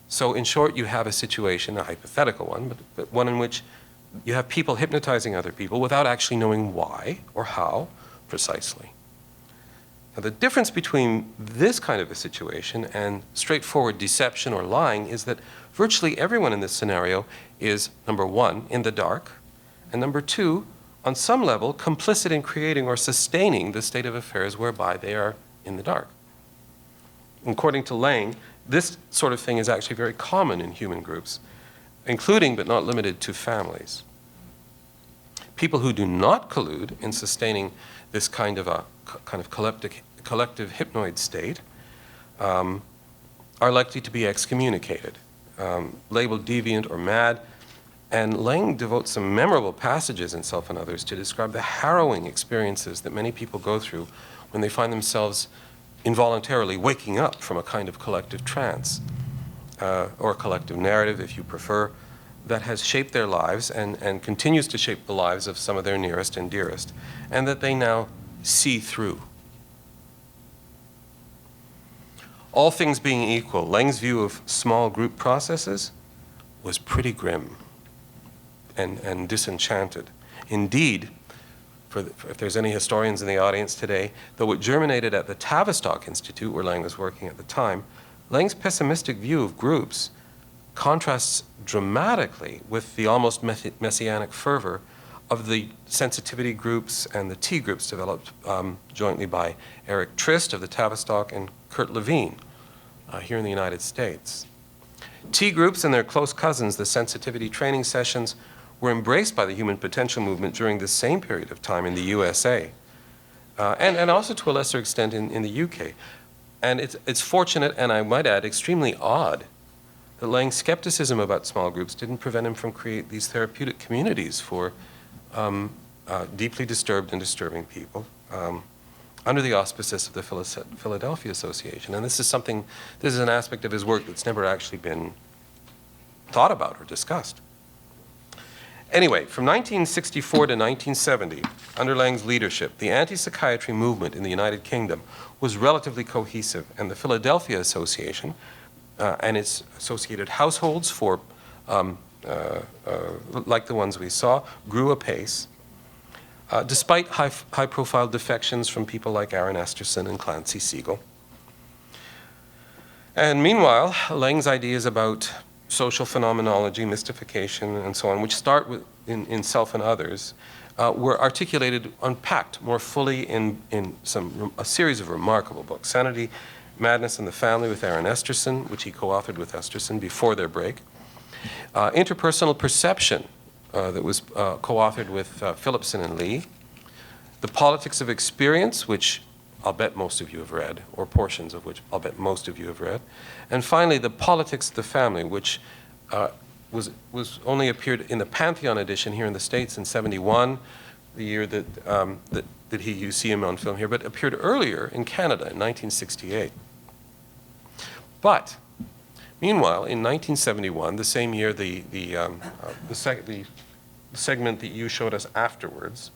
E: So in short, you have a situation, a hypothetical one, but one in which you have people hypnotizing other people without actually knowing why or how precisely. Now, the difference between this kind of a situation and straightforward deception or lying is that virtually everyone in this scenario is, number one, in the dark, and number two, on some level, complicit in creating or sustaining the state of affairs whereby they are in the dark. According to Laing, this sort of thing is actually very common in human groups, including but not limited to families. People who do not collude in sustaining this kind of collective hypnoid state are likely to be excommunicated, labeled deviant or mad. And Laing devotes some memorable passages in Self and Others to describe the harrowing experiences that many people go through when they find themselves involuntarily waking up from a kind of collective trance, or a collective narrative, if you prefer, that has shaped their lives and continues to shape the lives of some of their nearest and dearest, and that they now see through. All things being equal, Laing's view of small group processes was pretty grim and disenchanted. Indeed, if there's any historians in the audience today, though it germinated at the Tavistock Institute, where Laing was working at the time, Laing's pessimistic view of groups contrasts dramatically with the almost messianic fervor of the sensitivity groups and the T groups developed jointly by Eric Trist of the Tavistock and Kurt Levine here in the United States. T groups and their close cousins, the sensitivity training sessions, were embraced by the human potential movement during the same period of time in the USA, and also to a lesser extent in the UK. And it's fortunate, and I might add, extremely odd, that Laing's skepticism about small groups didn't prevent him from creating these therapeutic communities for deeply disturbed and disturbing people under the auspices of the Philadelphia Association. And this is an aspect of his work that's never actually been thought about or discussed. Anyway, from 1964 to 1970, under Laing's leadership, the anti-psychiatry movement in the United Kingdom was relatively cohesive, and the Philadelphia Association and its associated households for, like the ones we saw, grew apace, despite high-profile defections from people like Aaron Esterson and Clancy Siegel. And meanwhile, Laing's ideas about social phenomenology, mystification, and so on, which start in Self and Others, were articulated, unpacked more fully in a series of remarkable books. Sanity, Madness and the Family with Aaron Esterson, which he co-authored with Esterson before their break. Interpersonal Perception, that was co-authored with Philipson and Lee. The Politics of Experience, which I'll bet most of you have read, or portions of which I'll bet most of you have read. And finally, The Politics of the Family, which was only appeared in the Pantheon edition here in the States in '71, the year that you see him on film here, but appeared earlier in Canada in 1968. But meanwhile, in 1971, the same year, the segment that you showed us afterwards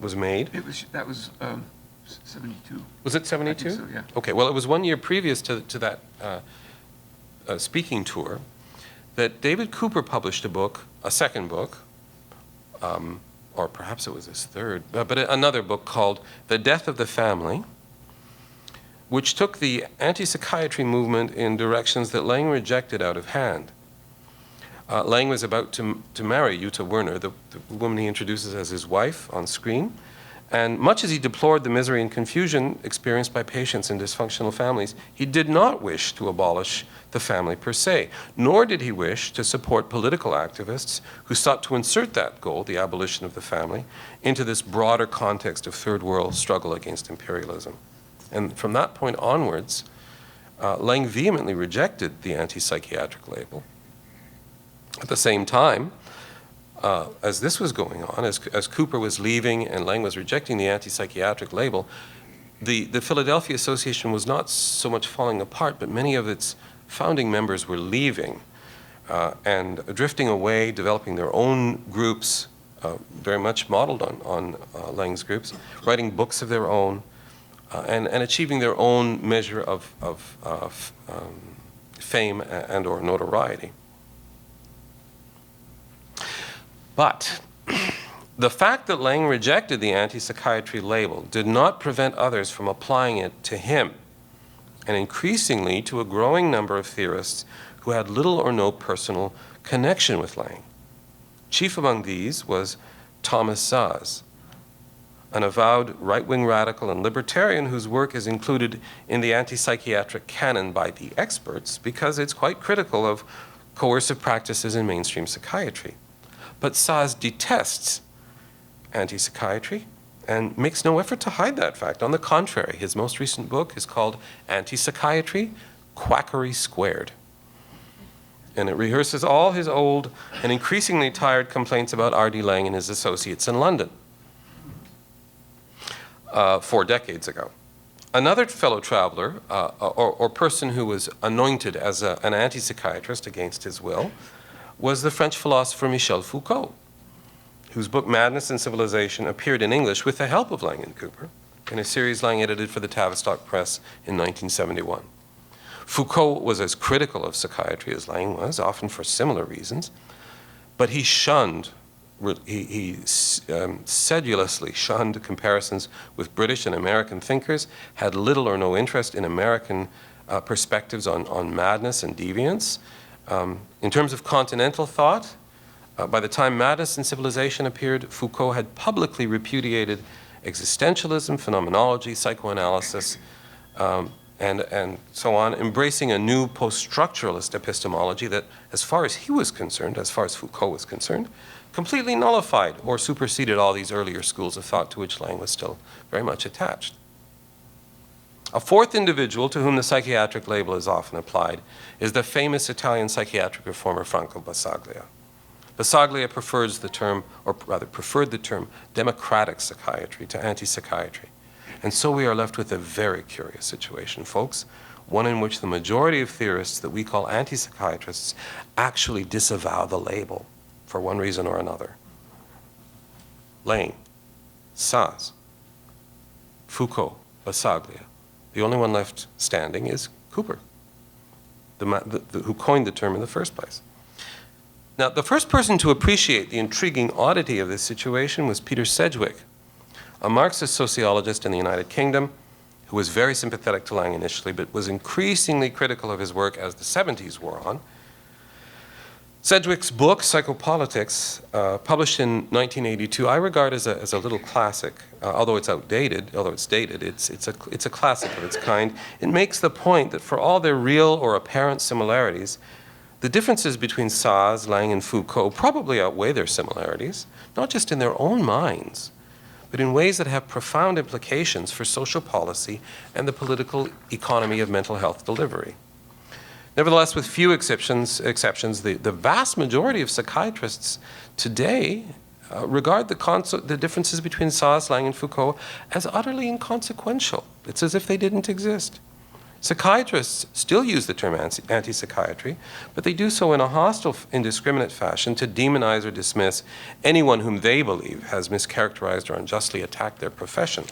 E: was made.
B: That was 72.
E: Was it 72?
B: I think so, yeah. Okay,
E: well, it was 1 year previous to that speaking tour that David Cooper published a second book, or perhaps it was his third, but another book called The Death of the Family, which took the anti-psychiatry movement in directions that Laing rejected out of hand. Laing was about to marry Jutta Werner, the woman he introduces as his wife on screen. And much as he deplored the misery and confusion experienced by patients in dysfunctional families, he did not wish to abolish the family per se, nor did he wish to support political activists who sought to insert that goal, the abolition of the family, into this broader context of third world struggle against imperialism. And from that point onwards, Laing vehemently rejected the anti-psychiatric label. At the same time, as this was going on, as Cooper was leaving and Laing was rejecting the anti-psychiatric label, the Philadelphia Association was not so much falling apart, but many of its founding members were leaving and drifting away, developing their own groups, very much modeled on Laing's groups, writing books of their own, and achieving their own measure of fame and or notoriety. But the fact that Laing rejected the anti-psychiatry label did not prevent others from applying it to him, and increasingly to a growing number of theorists who had little or no personal connection with Laing. Chief among these was Thomas Szasz, an avowed right-wing radical and libertarian whose work is included in the anti-psychiatric canon by the experts because it's quite critical of coercive practices in mainstream psychiatry. But Szasz detests anti-psychiatry and makes no effort to hide that fact. On the contrary, his most recent book is called Anti-Psychiatry, Quackery Squared. And it rehearses all his old and increasingly tired complaints about R.D. Laing and his associates in London 4 decades ago. Another fellow traveler, or person who was anointed as an anti-psychiatrist against his will, was the French philosopher Michel Foucault, whose book Madness and Civilization appeared in English with the help of Laing and Cooper in a series Laing edited for the Tavistock Press in 1971. Foucault was as critical of psychiatry as Laing was, often for similar reasons, but he sedulously shunned comparisons with British and American thinkers, had little or no interest in American perspectives on madness and deviance. In terms of continental thought, by the time Madness and Civilization appeared, Foucault had publicly repudiated existentialism, phenomenology, psychoanalysis, and so on, embracing a new post-structuralist epistemology that, as far as he was concerned, as far as Foucault was concerned, completely nullified or superseded all these earlier schools of thought to which Laing was still very much attached. A fourth individual to whom the psychiatric label is often applied is the famous Italian psychiatric reformer Franco Basaglia. Basaglia prefers the term, or rather preferred the term, democratic psychiatry to anti-psychiatry. And so we are left with a very curious situation, folks, one in which the majority of theorists that we call anti-psychiatrists actually disavow the label for one reason or another. Laing, Szasz, Foucault, Basaglia. The only one left standing is Cooper, who coined the term in the first place. Now, the first person to appreciate the intriguing oddity of this situation was Peter Sedgwick, a Marxist sociologist in the United Kingdom who was very sympathetic to Laing initially, but was increasingly critical of his work as the 70s wore on. Sedgwick's book, Psychopolitics, published in 1982, I regard as a little classic. Although it's outdated, although it's dated, it's a classic of its kind. It makes the point that for all their real or apparent similarities, the differences between Szasz, Laing, and Foucault probably outweigh their similarities, not just in their own minds, but in ways that have profound implications for social policy and the political economy of mental health delivery. Nevertheless, with few exceptions, the vast majority of psychiatrists today regard the differences between Szasz, Laing, and Foucault as utterly inconsequential. It's as if they didn't exist. Psychiatrists still use the term anti-psychiatry, but they do so in a hostile, indiscriminate fashion to demonize or dismiss anyone whom they believe has mischaracterized or unjustly attacked their profession.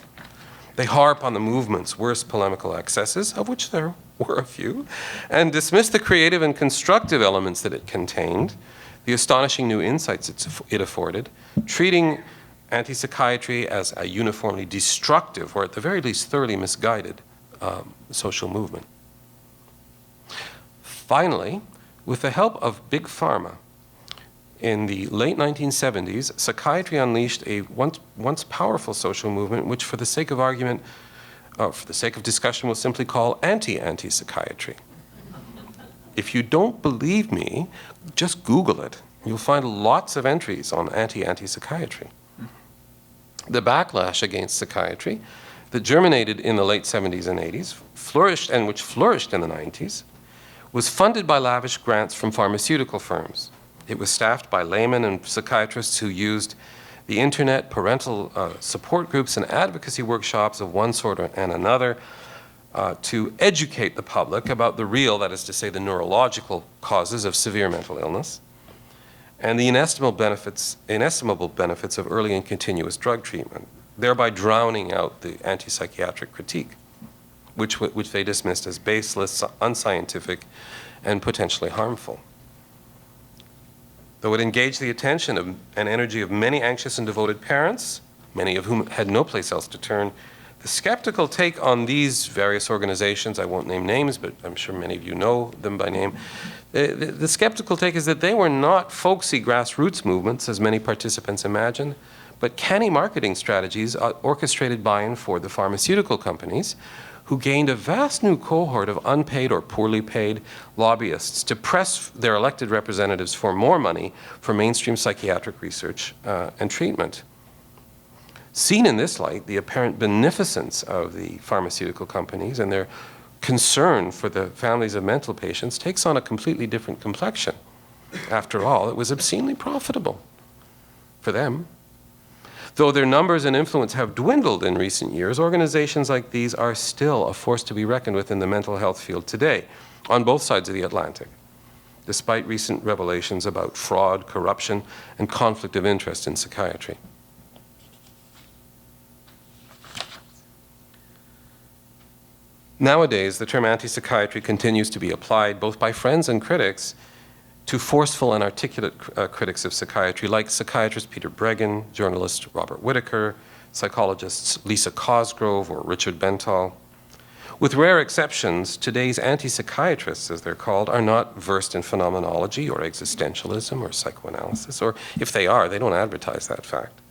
E: They harp on the movement's worst polemical excesses, of which there were a few, and dismiss the creative and constructive elements that it contained, the astonishing new insights it afforded, treating anti-psychiatry as a uniformly destructive, or at the very least thoroughly misguided, social movement. Finally, with the help of Big Pharma, in the late 1970s, psychiatry unleashed a once powerful social movement which, for the sake of argument, for the sake of discussion, we'll simply call anti-psychiatry. If you don't believe me, just Google it. You'll find lots of entries on anti-psychiatry. The backlash against psychiatry that germinated in the late 70s and 80s, which flourished in the 90s, was funded by lavish grants from pharmaceutical firms. It was staffed by laymen and psychiatrists who used the internet, parental support groups, and advocacy workshops of one sort and another to educate the public about the real, that is to say, the neurological causes of severe mental illness, and the inestimable benefits of early and continuous drug treatment, thereby drowning out the anti-psychiatric critique, which they dismissed as baseless, unscientific, and potentially harmful. Though it engaged the attention and energy of many anxious and devoted parents, many of whom had no place else to turn, the skeptical take on these various organizations, I won't name names, but I'm sure many of you know them by name, the skeptical take is that they were not folksy grassroots movements, as many participants imagined, but canny marketing strategies orchestrated by and for the pharmaceutical companies, who gained a vast new cohort of unpaid or poorly paid lobbyists to press their elected representatives for more money for mainstream psychiatric research and treatment. Seen in this light, the apparent beneficence of the pharmaceutical companies and their concern for the families of mental patients takes on a completely different complexion. After all, it was obscenely profitable for them. Though their numbers and influence have dwindled in recent years, organizations like these are still a force to be reckoned with in the mental health field today, on both sides of the Atlantic, despite recent revelations about fraud, corruption, and conflict of interest in psychiatry. Nowadays, the term anti-psychiatry continues to be applied, both by friends and critics, to forceful and articulate critics of psychiatry, like psychiatrist Peter Breggin, journalist Robert Whitaker, psychologists Lisa Cosgrove or Richard Bentall. With rare exceptions, today's anti-psychiatrists, as they're called, are not versed in phenomenology or existentialism or psychoanalysis, or if they are, they don't advertise that fact.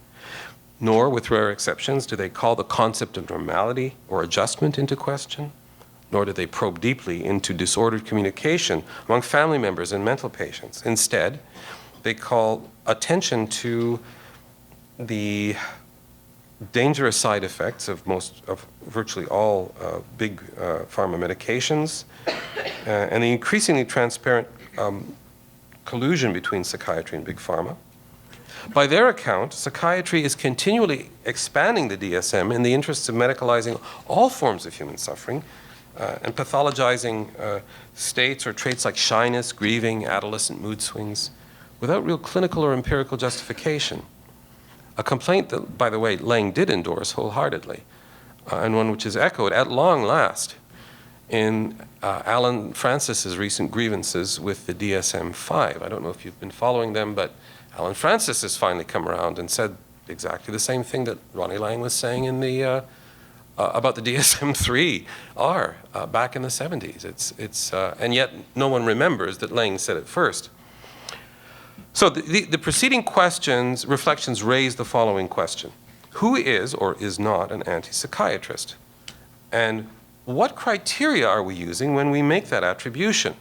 E: Nor, with rare exceptions, do they call the concept of normality or adjustment into question, nor do they probe deeply into disordered communication among family members and mental patients. Instead, they call attention to the dangerous side effects of virtually all big pharma medications, and the increasingly transparent collusion between psychiatry and big pharma. By their account, psychiatry is continually expanding the DSM in the interests of medicalizing all forms of human suffering, and pathologizing states or traits like shyness, grieving, adolescent mood swings, without real clinical or empirical justification. A complaint that, by the way, Laing did endorse wholeheartedly, and one which is echoed at long last in Alan Francis's recent grievances with the DSM-5. I don't know if you've been following them, but Alan Francis has finally come around and said exactly the same thing that Ronnie Laing was saying in the about the DSM-3R back in the 70s. And yet no one remembers that Laing said it first. So the preceding reflections raise the following question. Who is or is not an anti-psychiatrist? And what criteria are we using when we make that attribution?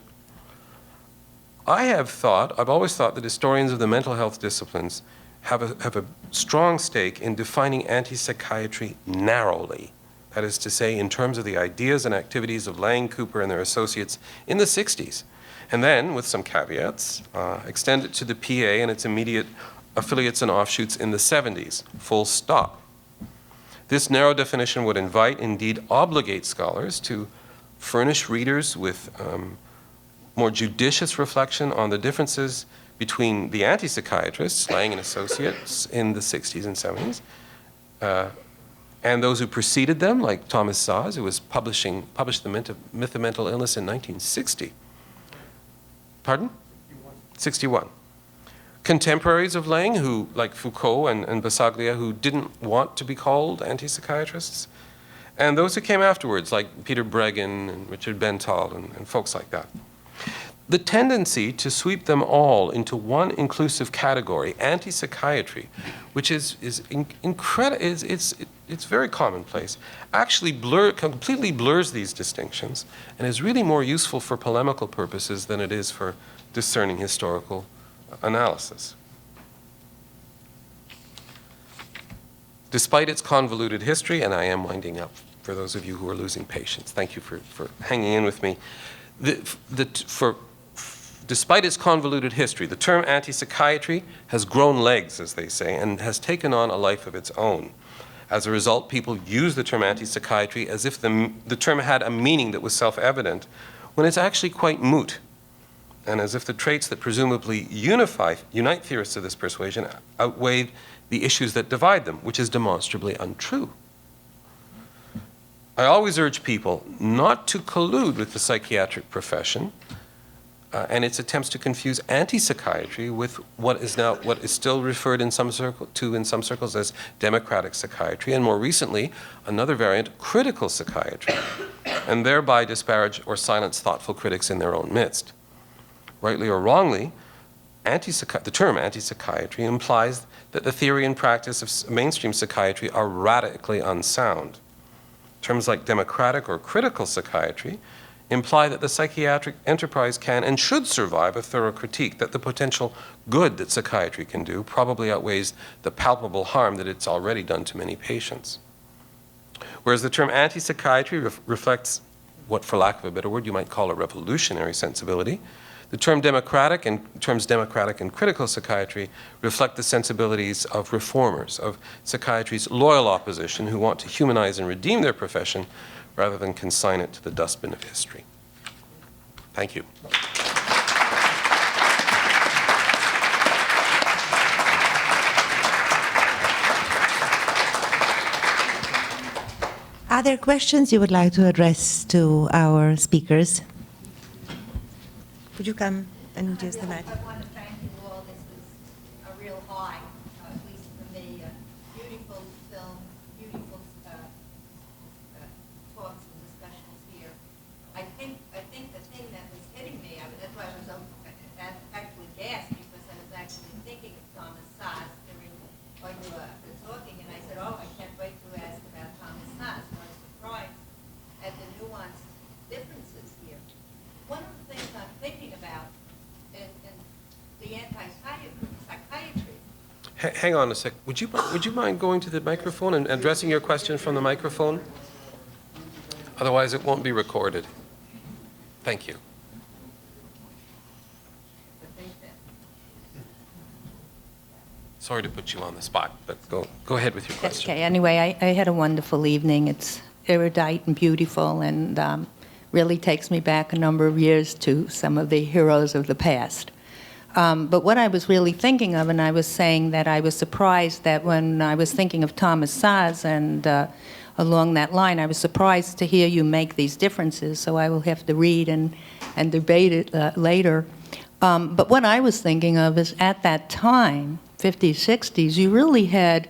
E: I've always thought that historians of the mental health disciplines have a strong stake in defining anti-psychiatry narrowly. That is to say, in terms of the ideas and activities of Laing, Cooper, and their associates in the 60s. And then, with some caveats, extend it to the PA and its immediate affiliates and offshoots in the 70s, full stop. This narrow definition would invite, indeed obligate scholars to furnish readers with more judicious reflection on the differences between the anti-psychiatrists, Laing and associates, in the 60s and 70s, and those who preceded them, like Thomas Szasz, who was published The Myth of Mental Illness in 1960. Pardon? 61. Contemporaries of Laing, who, like Foucault and Basaglia, who didn't want to be called anti-psychiatrists, and those who came afterwards, like Peter Breggin and Richard Bentall and folks like that. The tendency to sweep them all into one inclusive category, anti-psychiatry, which is incredible, it's very commonplace, actually completely blurs these distinctions and is really more useful for polemical purposes than it is for discerning historical analysis. Despite its convoluted history, and I am winding up for those of you who are losing patience, thank you for hanging in with me. Despite its convoluted history, the term anti-psychiatry has grown legs, as they say, and has taken on a life of its own. As a result, people use the term anti-psychiatry as if the term had a meaning that was self-evident, when it's actually quite moot, and as if the traits that presumably unite theorists of this persuasion outweigh the issues that divide them, which is demonstrably untrue. I always urge people not to collude with the psychiatric profession and its attempts to confuse anti-psychiatry with what is still referred in some circles as democratic psychiatry, and more recently, another variant, critical psychiatry, and thereby disparage or silence thoughtful critics in their own midst. Rightly or wrongly, the term anti-psychiatry implies that the theory and practice of mainstream psychiatry are radically unsound. Terms like democratic or critical psychiatry imply that the psychiatric enterprise can and should survive a thorough critique, that the potential good that psychiatry can do probably outweighs the palpable harm that it's already done to many patients. Whereas the term anti-psychiatry reflects what, for lack of a better word, you might call a revolutionary sensibility, the terms democratic and critical psychiatry reflect the sensibilities of reformers, of psychiatry's loyal opposition who want to humanize and redeem their profession rather than consign it to the dustbin of history. Thank you.
A: Are there questions you would like to address to our speakers? Would you come and use the mic?
F: I want to thank you all. This was a real high, at least for me. Beautiful film, beautiful talks and discussions here. I think the thing that was hitting me, that's why I was actually gasped, because I was actually thinking of Thomas Saz when you were talking, and I said, oh, I can't wait to ask about Thomas Saz. I was surprised at the nuanced differences here. One of the things I'm thinking about in the anti-psychiatry.
E: Hang on a sec. Would you mind going to the microphone and addressing your question from the microphone? Otherwise, it won't be recorded. Thank you. Sorry to put you on the spot, but go ahead with your question.
G: Okay. Anyway, I had a wonderful evening. It's erudite and beautiful, and really takes me back a number of years to some of the heroes of the past. But what I was really thinking of, and I was saying that I was surprised that when I was thinking of Thomas Saz and along that line, I was surprised to hear you make these differences, so I will have to read and debate it later. But what I was thinking of is at that time, 50s, 60s, you really had,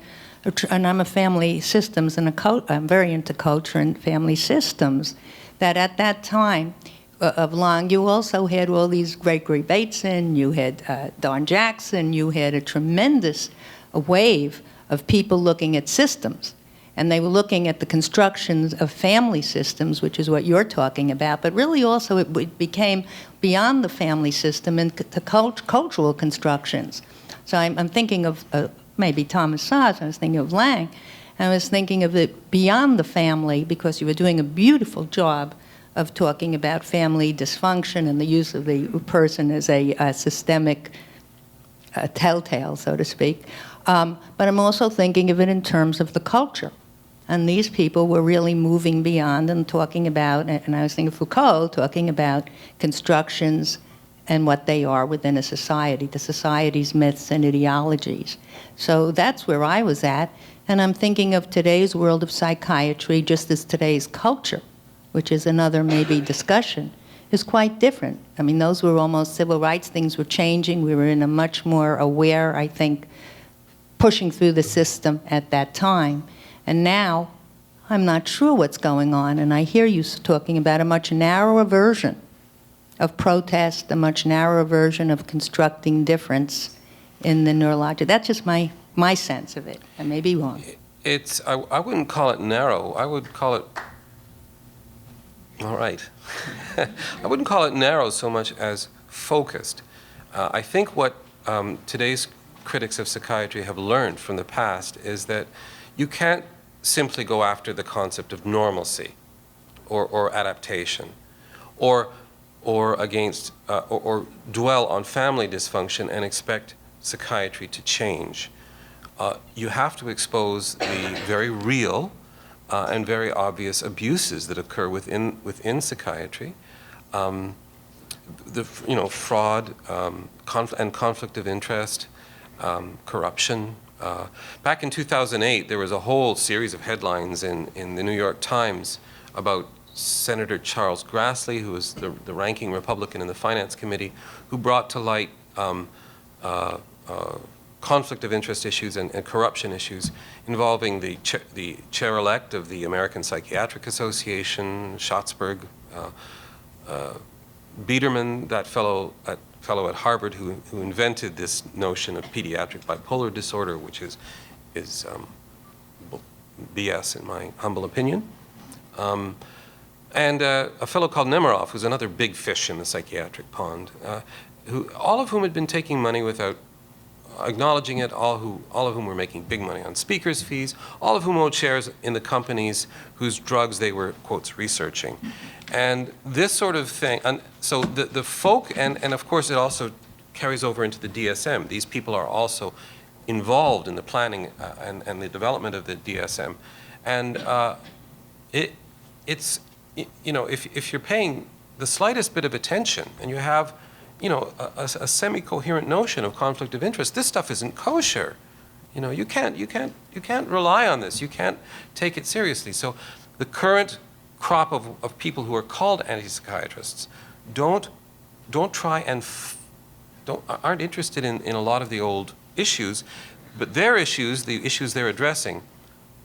G: and I'm a family systems and I'm very into culture and family systems, that at that time of Laing, you also had all these Gregory Bateson, you had Don Jackson, you had a tremendous wave of people looking at systems. And they were looking at the constructions of family systems, which is what you're talking about, but really also it became beyond the family system into cultural constructions. So I'm thinking of maybe Thomas Saz, I was thinking of Laing, I was thinking of it beyond the family, because you were doing a beautiful job of talking about family dysfunction and the use of the person as a systemic telltale, so to speak. But I'm also thinking of it in terms of the culture. And these people were really moving beyond and talking about, and I was thinking of Foucault, talking about constructions and what they are within a society, the society's myths and ideologies. So that's where I was at. And I'm thinking of today's world of psychiatry just as today's culture, which is another maybe discussion, is quite different. I mean, those were almost civil rights, things were changing. We were in a much more aware, I think, pushing through the system at that time. And now, I'm not sure what's going on, and I hear you talking about a much narrower version of protest, a much narrower version of constructing difference in the neurologic. That's just my sense of it. I may be wrong.
E: I wouldn't call it narrow. I would call it, all right. I wouldn't call it narrow so much as focused. I think what today's critics of psychiatry have learned from the past is that you can't simply go after the concept of normalcy or adaptation or against or dwell on family dysfunction and expect psychiatry to change. You have to expose the very real and very obvious abuses that occur within psychiatry, fraud and conflict of interest, corruption. Back in 2008, there was a whole series of headlines in the New York Times about Senator Charles Grassley, who was the ranking Republican in the Finance Committee, who brought to light conflict of interest issues and corruption issues involving the chair-elect of the American Psychiatric Association, Schatzberg, Biederman, that fellow at fellow at Harvard who invented this notion of pediatric bipolar disorder, which is BS in my humble opinion. And a fellow called Nemerov, who's another big fish in the psychiatric pond, all of whom had been taking money without acknowledging it, all of whom were making big money on speakers' fees, all of whom owned shares in the companies whose drugs they were, quotes, researching. And this sort of thing, and so the folk, and of course it also carries over into the DSM. These people are also involved in the planning and the development of the DSM. And it's, you know, if you're paying the slightest bit of attention and you have, you know, a semi-coherent notion of conflict of interest, this stuff isn't kosher. You know, you can't rely on this. You can't take it seriously. So the current crop of people who are called anti-psychiatrists aren't interested in a lot of the old issues, but their issues, the issues they're addressing,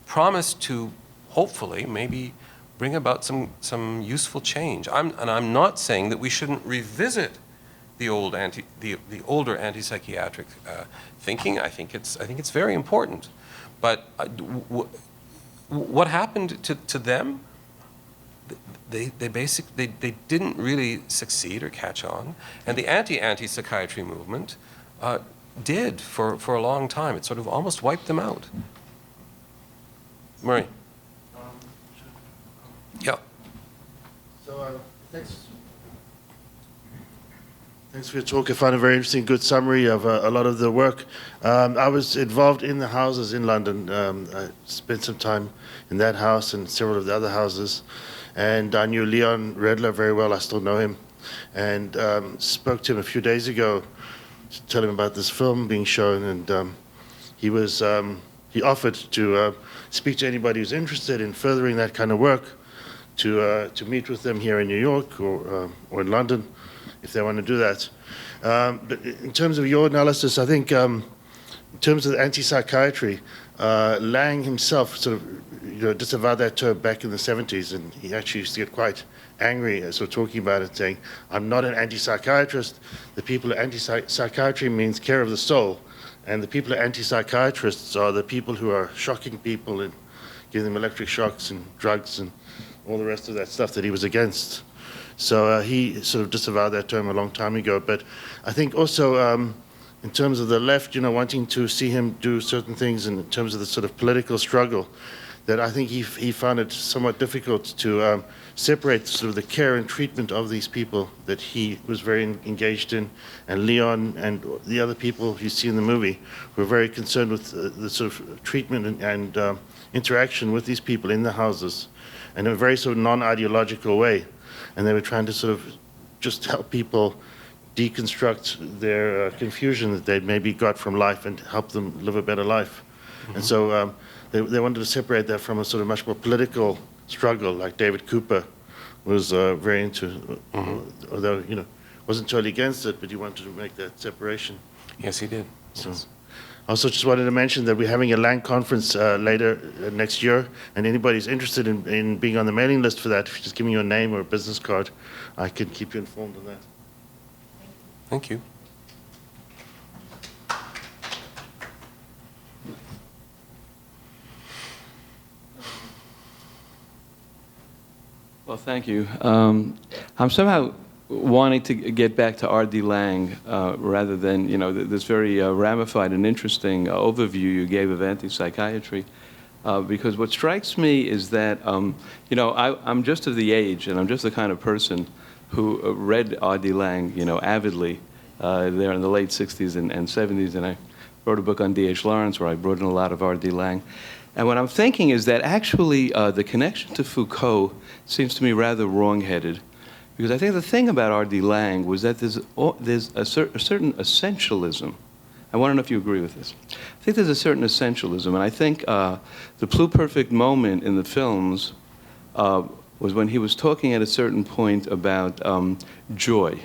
E: promise to hopefully maybe bring about some useful change. I'm not saying that we shouldn't revisit the older anti-psychiatric thinking. I think it's very important. But what happened to them? They didn't really succeed or catch on, and the anti-psychiatry movement did for a long time. It sort of almost wiped them out. Murray. Yeah.
H: So thanks for your talk. I found a very interesting, good summary of a lot of the work. I was involved in the houses in London. I spent some time in that house and several of the other houses. And I knew Leon Redler very well. I still know him. And spoke to him a few days ago to tell him about this film being shown. And he offered to speak to anybody who's interested in furthering that kind of work, to meet with them here in New York or in London, if they want to do that. But in terms of your analysis, I think in terms of anti-psychiatry, Laing himself sort of disavowed that term back in the 70s, and he actually used to get quite angry as we're talking about it, saying, I'm not an anti-psychiatrist. The people of anti-psychiatry means care of the soul, and the people of anti-psychiatrists are the people who are shocking people and giving them electric shocks and drugs and all the rest of that stuff that he was against. So he sort of disavowed that term a long time ago. But I think also in terms of the left, wanting to see him do certain things in terms of the sort of political struggle, that I think he found it somewhat difficult to separate sort of the care and treatment of these people that he was very engaged in, and Leon and the other people you see in the movie were very concerned with the sort of treatment and interaction with these people in the houses in a very sort of non-ideological way. And they were trying to sort of just help people deconstruct their confusion that they'd maybe got from life and help them live a better life. Mm-hmm. And so they wanted to separate that from a sort of much more political struggle, like David Cooper was very into, although, wasn't totally against it, but he wanted to make that separation.
E: Yes, he did.
H: So.
E: Yes.
H: I also just wanted to mention that we're having a Laing conference later next year, and anybody who's interested in being on the mailing list for that, if you just give me your name or a business card, I can keep you informed on that.
E: Thank you.
I: Well, thank you. I'm somehow wanting to get back to R.D. Laing rather than, this very ramified and interesting overview you gave of anti-psychiatry. Because what strikes me is that, I'm just of the age, and I'm just the kind of person who read R.D. Laing, avidly there in the late 60s and 70s, and I wrote a book on D.H. Lawrence where I brought in a lot of R.D. Laing. And what I'm thinking is that actually the connection to Foucault seems to me rather wrong-headed. Because I think the thing about R.D. Laing was that there's a certain essentialism. I want to know if you agree with this. I think there's a certain essentialism, and I think the pluperfect moment in the films was when he was talking at a certain point about joy.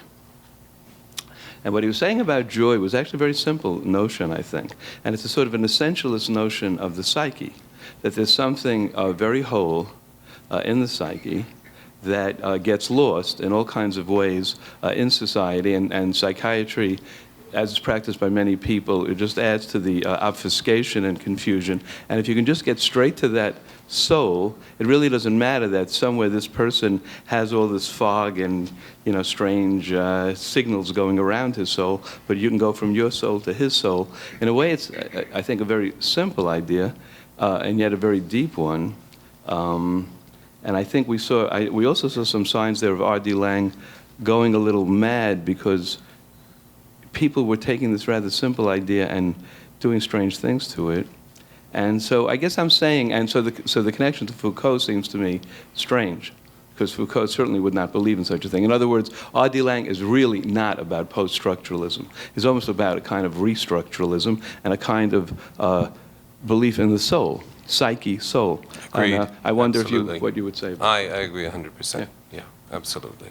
I: And what he was saying about joy was actually a very simple notion, I think. And it's a sort of an essentialist notion of the psyche, that there's something very whole in the psyche that gets lost in all kinds of ways in society, and psychiatry, as it's practiced by many people, it just adds to the obfuscation and confusion. And if you can just get straight to that soul, it really doesn't matter that somewhere this person has all this fog and, you know, strange signals going around his soul, but you can go from your soul to his soul. In a way, it's, I think, a very simple idea, and yet a very deep one. And I think we also saw some signs there of R.D. Laing going a little mad because people were taking this rather simple idea and doing strange things to it. And so I guess I'm saying, and so the connection to Foucault seems to me strange, because Foucault certainly would not believe in such a thing. In other words, R.D. Laing is really not about post-structuralism. It's almost about a kind of restructuralism and a kind of belief in the soul, psyche, soul.
E: Agreed.
I: And, I wonder
E: Absolutely.
I: what you would say about
E: I agree 100%. Yeah, absolutely.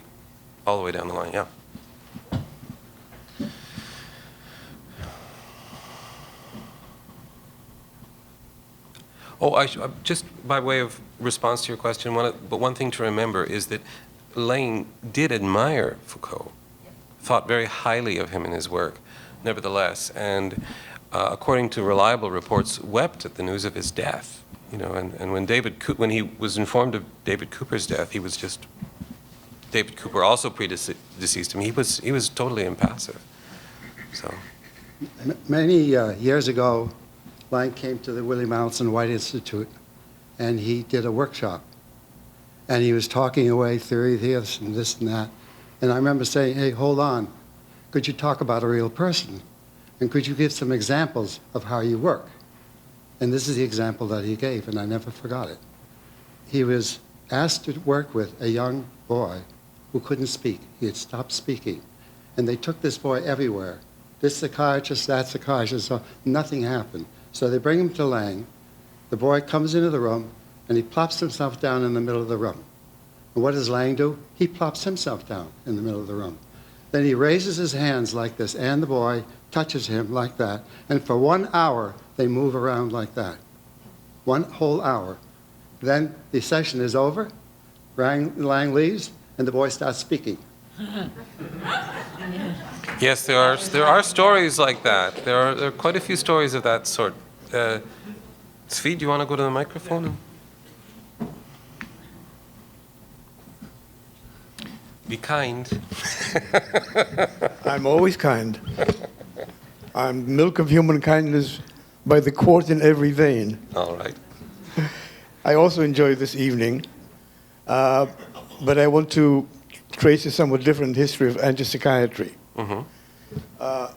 E: All the way down the line, yeah. Oh, just by way of response to your question, one thing to remember is that Laing did admire Foucault, thought very highly of him and his work, nevertheless, and according to reliable reports, wept at the news of his death. You know, and when he was informed of David Cooper's death, he was just, David Cooper also predeceased him. He was totally impassive. So,
J: many years ago, Laing came to the William Allison White Institute, and he did a workshop. And he was talking away theory this and this and that. And I remember saying, hey, hold on. Could you talk about a real person? And could you give some examples of how you work? And this is the example that he gave, and I never forgot it. He was asked to work with a young boy who couldn't speak. He had stopped speaking. And they took this boy everywhere. This psychiatrist, that psychiatrist, so nothing happened. So they bring him to Laing. The boy comes into the room, and he plops himself down in the middle of the room. And what does Laing do? He plops himself down in the middle of the room. Then he raises his hands like this, and the boy touches him like that. And for 1 hour, they move around like that. 1 whole hour. Then the session is over, Laing leaves, and the boy starts speaking.
E: yes, there are stories like that. There are quite a few stories of that sort. Svi, do you want to go to the microphone? Be kind.
K: I'm always kind. I'm milk of human kindness by the quart in every vein.
E: All right.
K: I also enjoy this evening, but I want to trace a somewhat different history of anti-psychiatry.
E: Mm-hmm.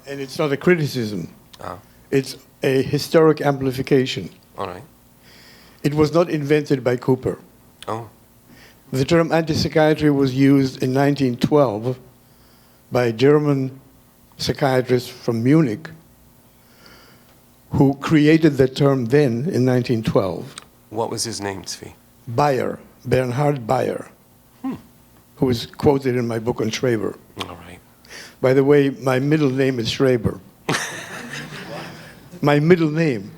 K: And it's not a criticism.
E: Ah.
K: It's a historic amplification.
E: All right.
K: It was not invented by Cooper.
E: Oh.
K: The term anti-psychiatry was used in 1912 by a German psychiatrist from Munich who created the term then in 1912.
E: What was his name, Svi?
K: Bayer, Bernhard Bayer, who is quoted in my book on Schreber.
E: All right.
K: By the way, my middle name is Schreber. My middle name,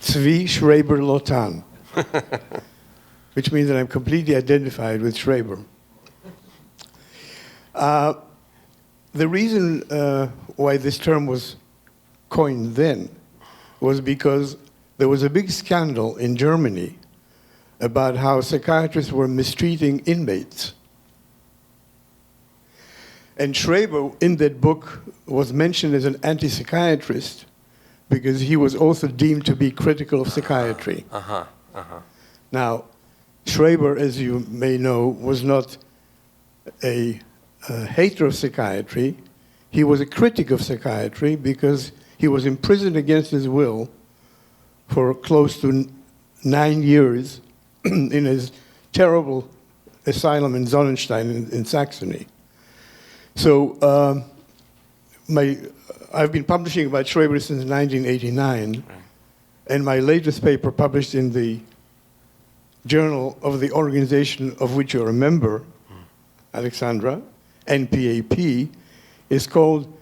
K: Zvi Schreber Lotan, which means that I'm completely identified with Schreber. The reason why this term was coined then was because there was a big scandal in Germany about how psychiatrists were mistreating inmates. And Schreber, in that book, was mentioned as an anti-psychiatrist because he was also deemed to be critical of psychiatry. Now, Schreber, as you may know, was not a hater of psychiatry. He was a critic of psychiatry because he was imprisoned against his will for close to 9 years in his terrible asylum in Sonnenstein in Saxony. So I've been publishing about Schreber since 1989, and my latest paper published in the Journal of the organization of which you're a member, Alexandra, NPAP, is called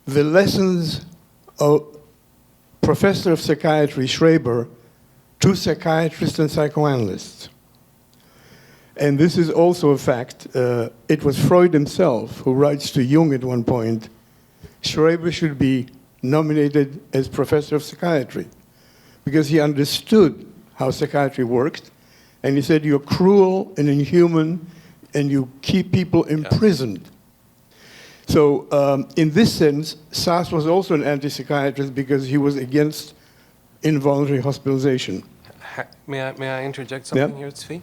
K: The Lessons of Professor of Psychiatry Schreber to Psychiatrists and Psychoanalysts. And this is also a fact. It was Freud himself who writes to Jung at one point, Schreber should be nominated as professor of psychiatry, because he understood how psychiatry worked, and he said, you're cruel and inhuman, and you keep people imprisoned. So in this sense, Sass was also an anti-psychiatrist because he was against involuntary hospitalization.
E: May I interject something here, Tzvi?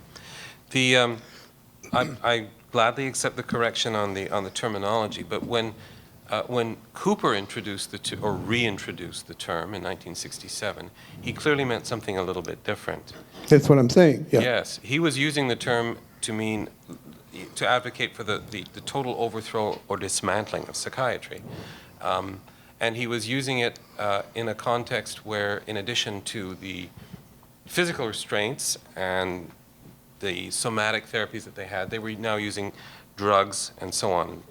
E: I gladly accept the correction on the terminology, but when Cooper introduced or reintroduced the term in 1967, he clearly meant something a little bit different.
K: That's what I'm saying. Yeah.
E: Yes, he was using the term to advocate for the total overthrow or dismantling of psychiatry. And he was using it in a context where, in addition to the physical restraints and the somatic therapies that they had, they were now using drugs and so on.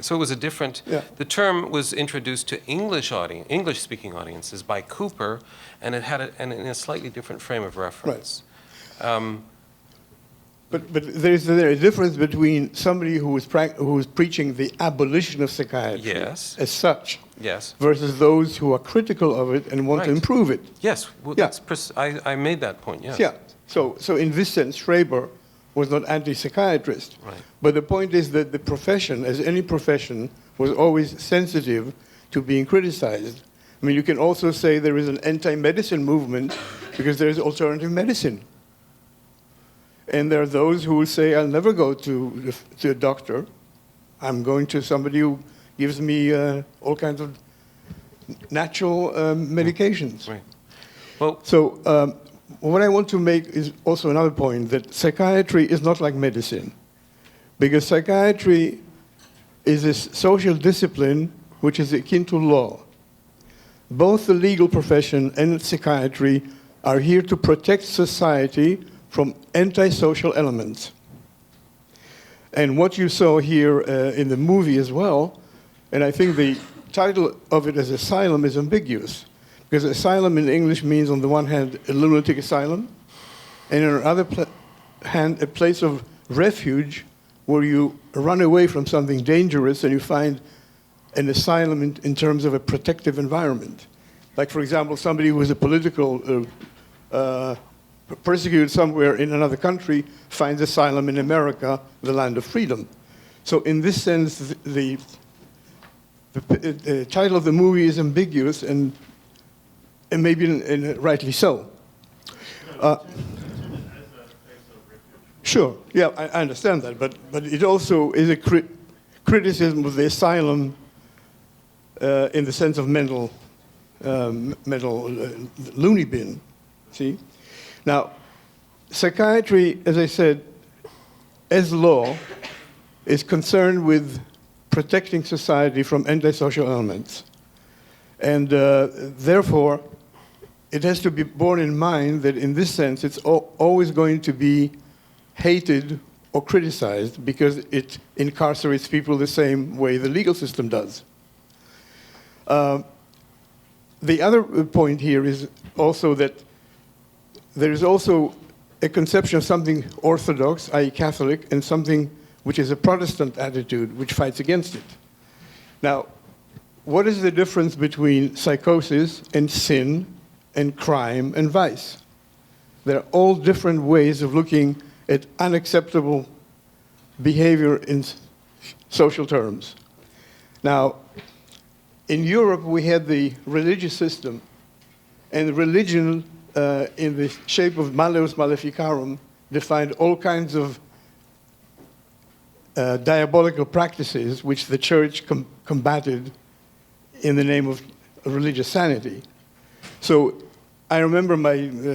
E: So it was a different, the term was introduced to English-speaking audiences by Cooper, and it had in a slightly different frame of reference.
K: Right. But there's a difference between somebody who is preaching the abolition of psychiatry as such, versus those who are critical of it and want to improve it.
E: Yes, well, I made that point, yes.
K: Yeah, so in this sense, Schreber was not anti-psychiatrist.
E: Right.
K: But the point is that the profession, as any profession, was always sensitive to being criticized. I mean, you can also say there is an anti-medicine movement because there is alternative medicine. And there are those who will say, I'll never go to a doctor. I'm going to somebody who gives me all kinds of natural medications.
E: Right. Well,
K: so what I want to make is also another point, that psychiatry is not like medicine. Because psychiatry is a social discipline which is akin to law. Both the legal profession and psychiatry are here to protect society from antisocial elements. And what you saw here in the movie as well, and I think the title of it as Asylum is ambiguous, because asylum in English means on the one hand a lunatic asylum, and on the other hand a place of refuge where you run away from something dangerous and you find an asylum in terms of a protective environment. Like, for example, somebody who is a political persecuted somewhere in another country finds asylum in America, the land of freedom. So in this sense, the title of the movie is ambiguous, and maybe rightly so. Sure, yeah, I understand that, but it also is a criticism of the asylum in the sense of mental loony bin, see? Now, psychiatry, as I said, as law, is concerned with protecting society from antisocial elements. And therefore, it has to be borne in mind that in this sense, it's always going to be hated or criticized because it incarcerates people the same way the legal system does. The other point here is also that there is also a conception of something orthodox, i.e. Catholic, and something which is a Protestant attitude, which fights against it. Now, what is the difference between psychosis and sin and crime and vice? They're all different ways of looking at unacceptable behavior in social terms. Now, in Europe, we had the religious system, and religion in the shape of Malleus Maleficarum defined all kinds of diabolical practices which the church combated in the name of religious sanity. So I remember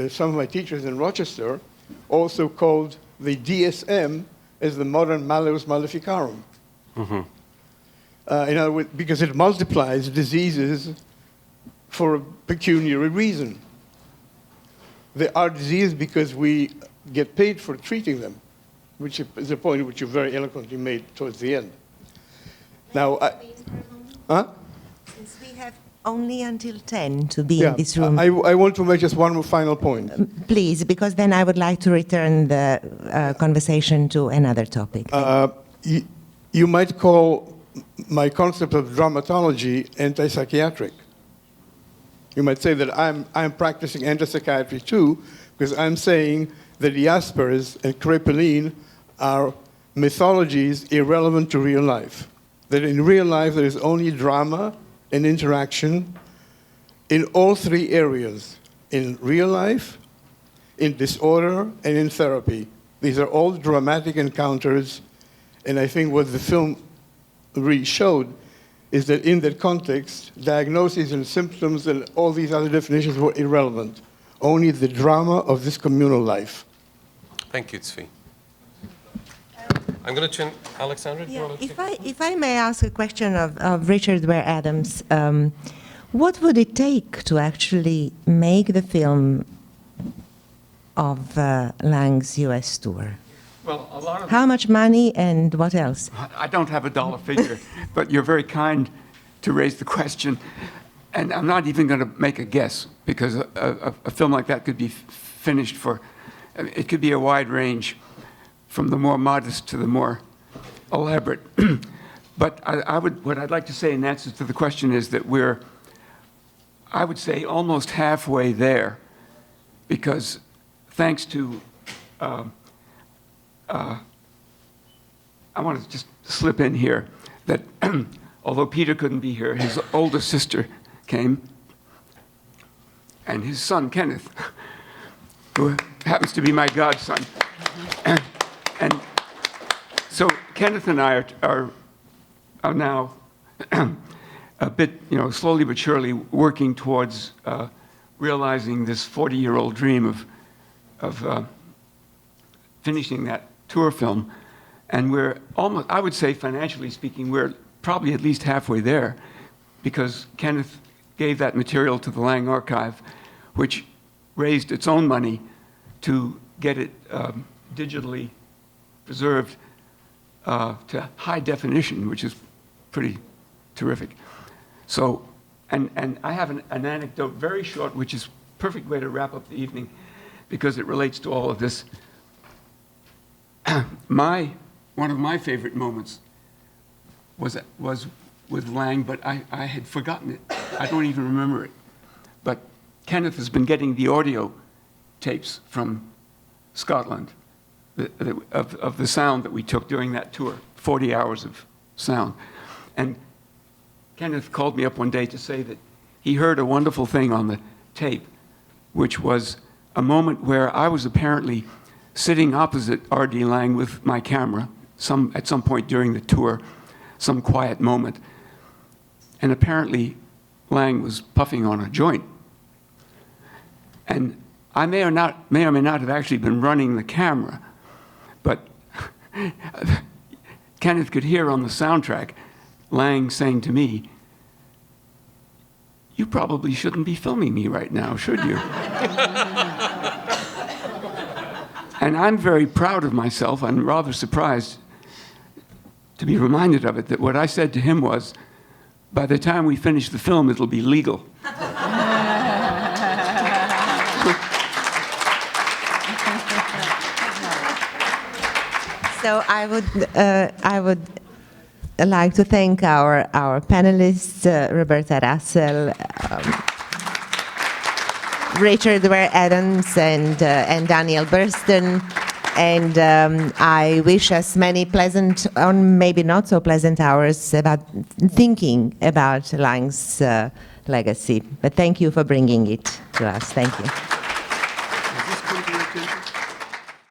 K: some of my teachers in Rochester also called the DSM as the modern Malleus Maleficarum. Mm-hmm. In other words, because it multiplies diseases for a pecuniary reason. They are diseases because we get paid for treating them, which is a point which you very eloquently made towards the end. Now,
A: Since we have only until 10 to be in this room.
K: I want to make just one more final point.
A: Please, because then I would like to return the conversation to another topic.
K: You might call my concept of dramatology anti-psychiatric. You might say that I'm practicing anti-psychiatry too, because I'm saying that the Jaspers and Kraepelin are mythologies irrelevant to real life. That in real life there is only drama and interaction in all three areas: in real life, in disorder, and in therapy. These are all dramatic encounters, and I think what the film really showed is that in that context, diagnoses and symptoms and all these other definitions were irrelevant. Only the drama of this communal life.
E: Thank you, Tzvi. I'm going to turn, Alexandra, do you want to
A: if I may ask a question of Richard Ware Adams, what would it take to actually make the film of Lang's US tour?
B: Well, a lot of
A: How much money and what else?
B: I don't have a dollar figure, but you're very kind to raise the question. And I'm not even going to make a guess, because a film like that could be finished for, it could be a wide range, from the more modest to the more elaborate. But what I'd like to say in answer to the question is that we're, I would say, almost halfway there, because thanks to, I want to just slip in here that although Peter couldn't be here, his older sister came, and his son, Kenneth, who happens to be my godson. And so Kenneth and I are now a bit, slowly but surely working towards realizing this 40-year-old dream of finishing that tour film. And we're almost, I would say, financially speaking, we're probably at least halfway there, because Kenneth gave that material to the Lang Archive, which raised its own money to get it digitally preserved to high definition, which is pretty terrific. So, and I have an anecdote, very short, which is a perfect way to wrap up the evening, because it relates to all of this. One of my favorite moments was with Lang, but I had forgotten it. I don't even remember it. But Kenneth has been getting the audio tapes from Scotland of the sound that we took during that tour, 40 hours of sound. And Kenneth called me up one day to say that he heard a wonderful thing on the tape, which was a moment where I was apparently sitting opposite R.D. Lang with my camera at some point during the tour, some quiet moment. And apparently Lang was puffing on a joint. And I may or may not have actually been running the camera, but Kenneth could hear on the soundtrack Lang saying to me, "You probably shouldn't be filming me right now, should you?" And I'm very proud of myself. I'm rather surprised to be reminded of it, that what I said to him was, by the time we finish the film, it'll be legal.
A: So I would like to thank our panelists, Roberta Russell, Richard Ware Adams, and Daniel Burston. And I wish us many pleasant, or maybe not so pleasant hours about thinking about Lang's legacy. But thank you for bringing it to us. Thank you.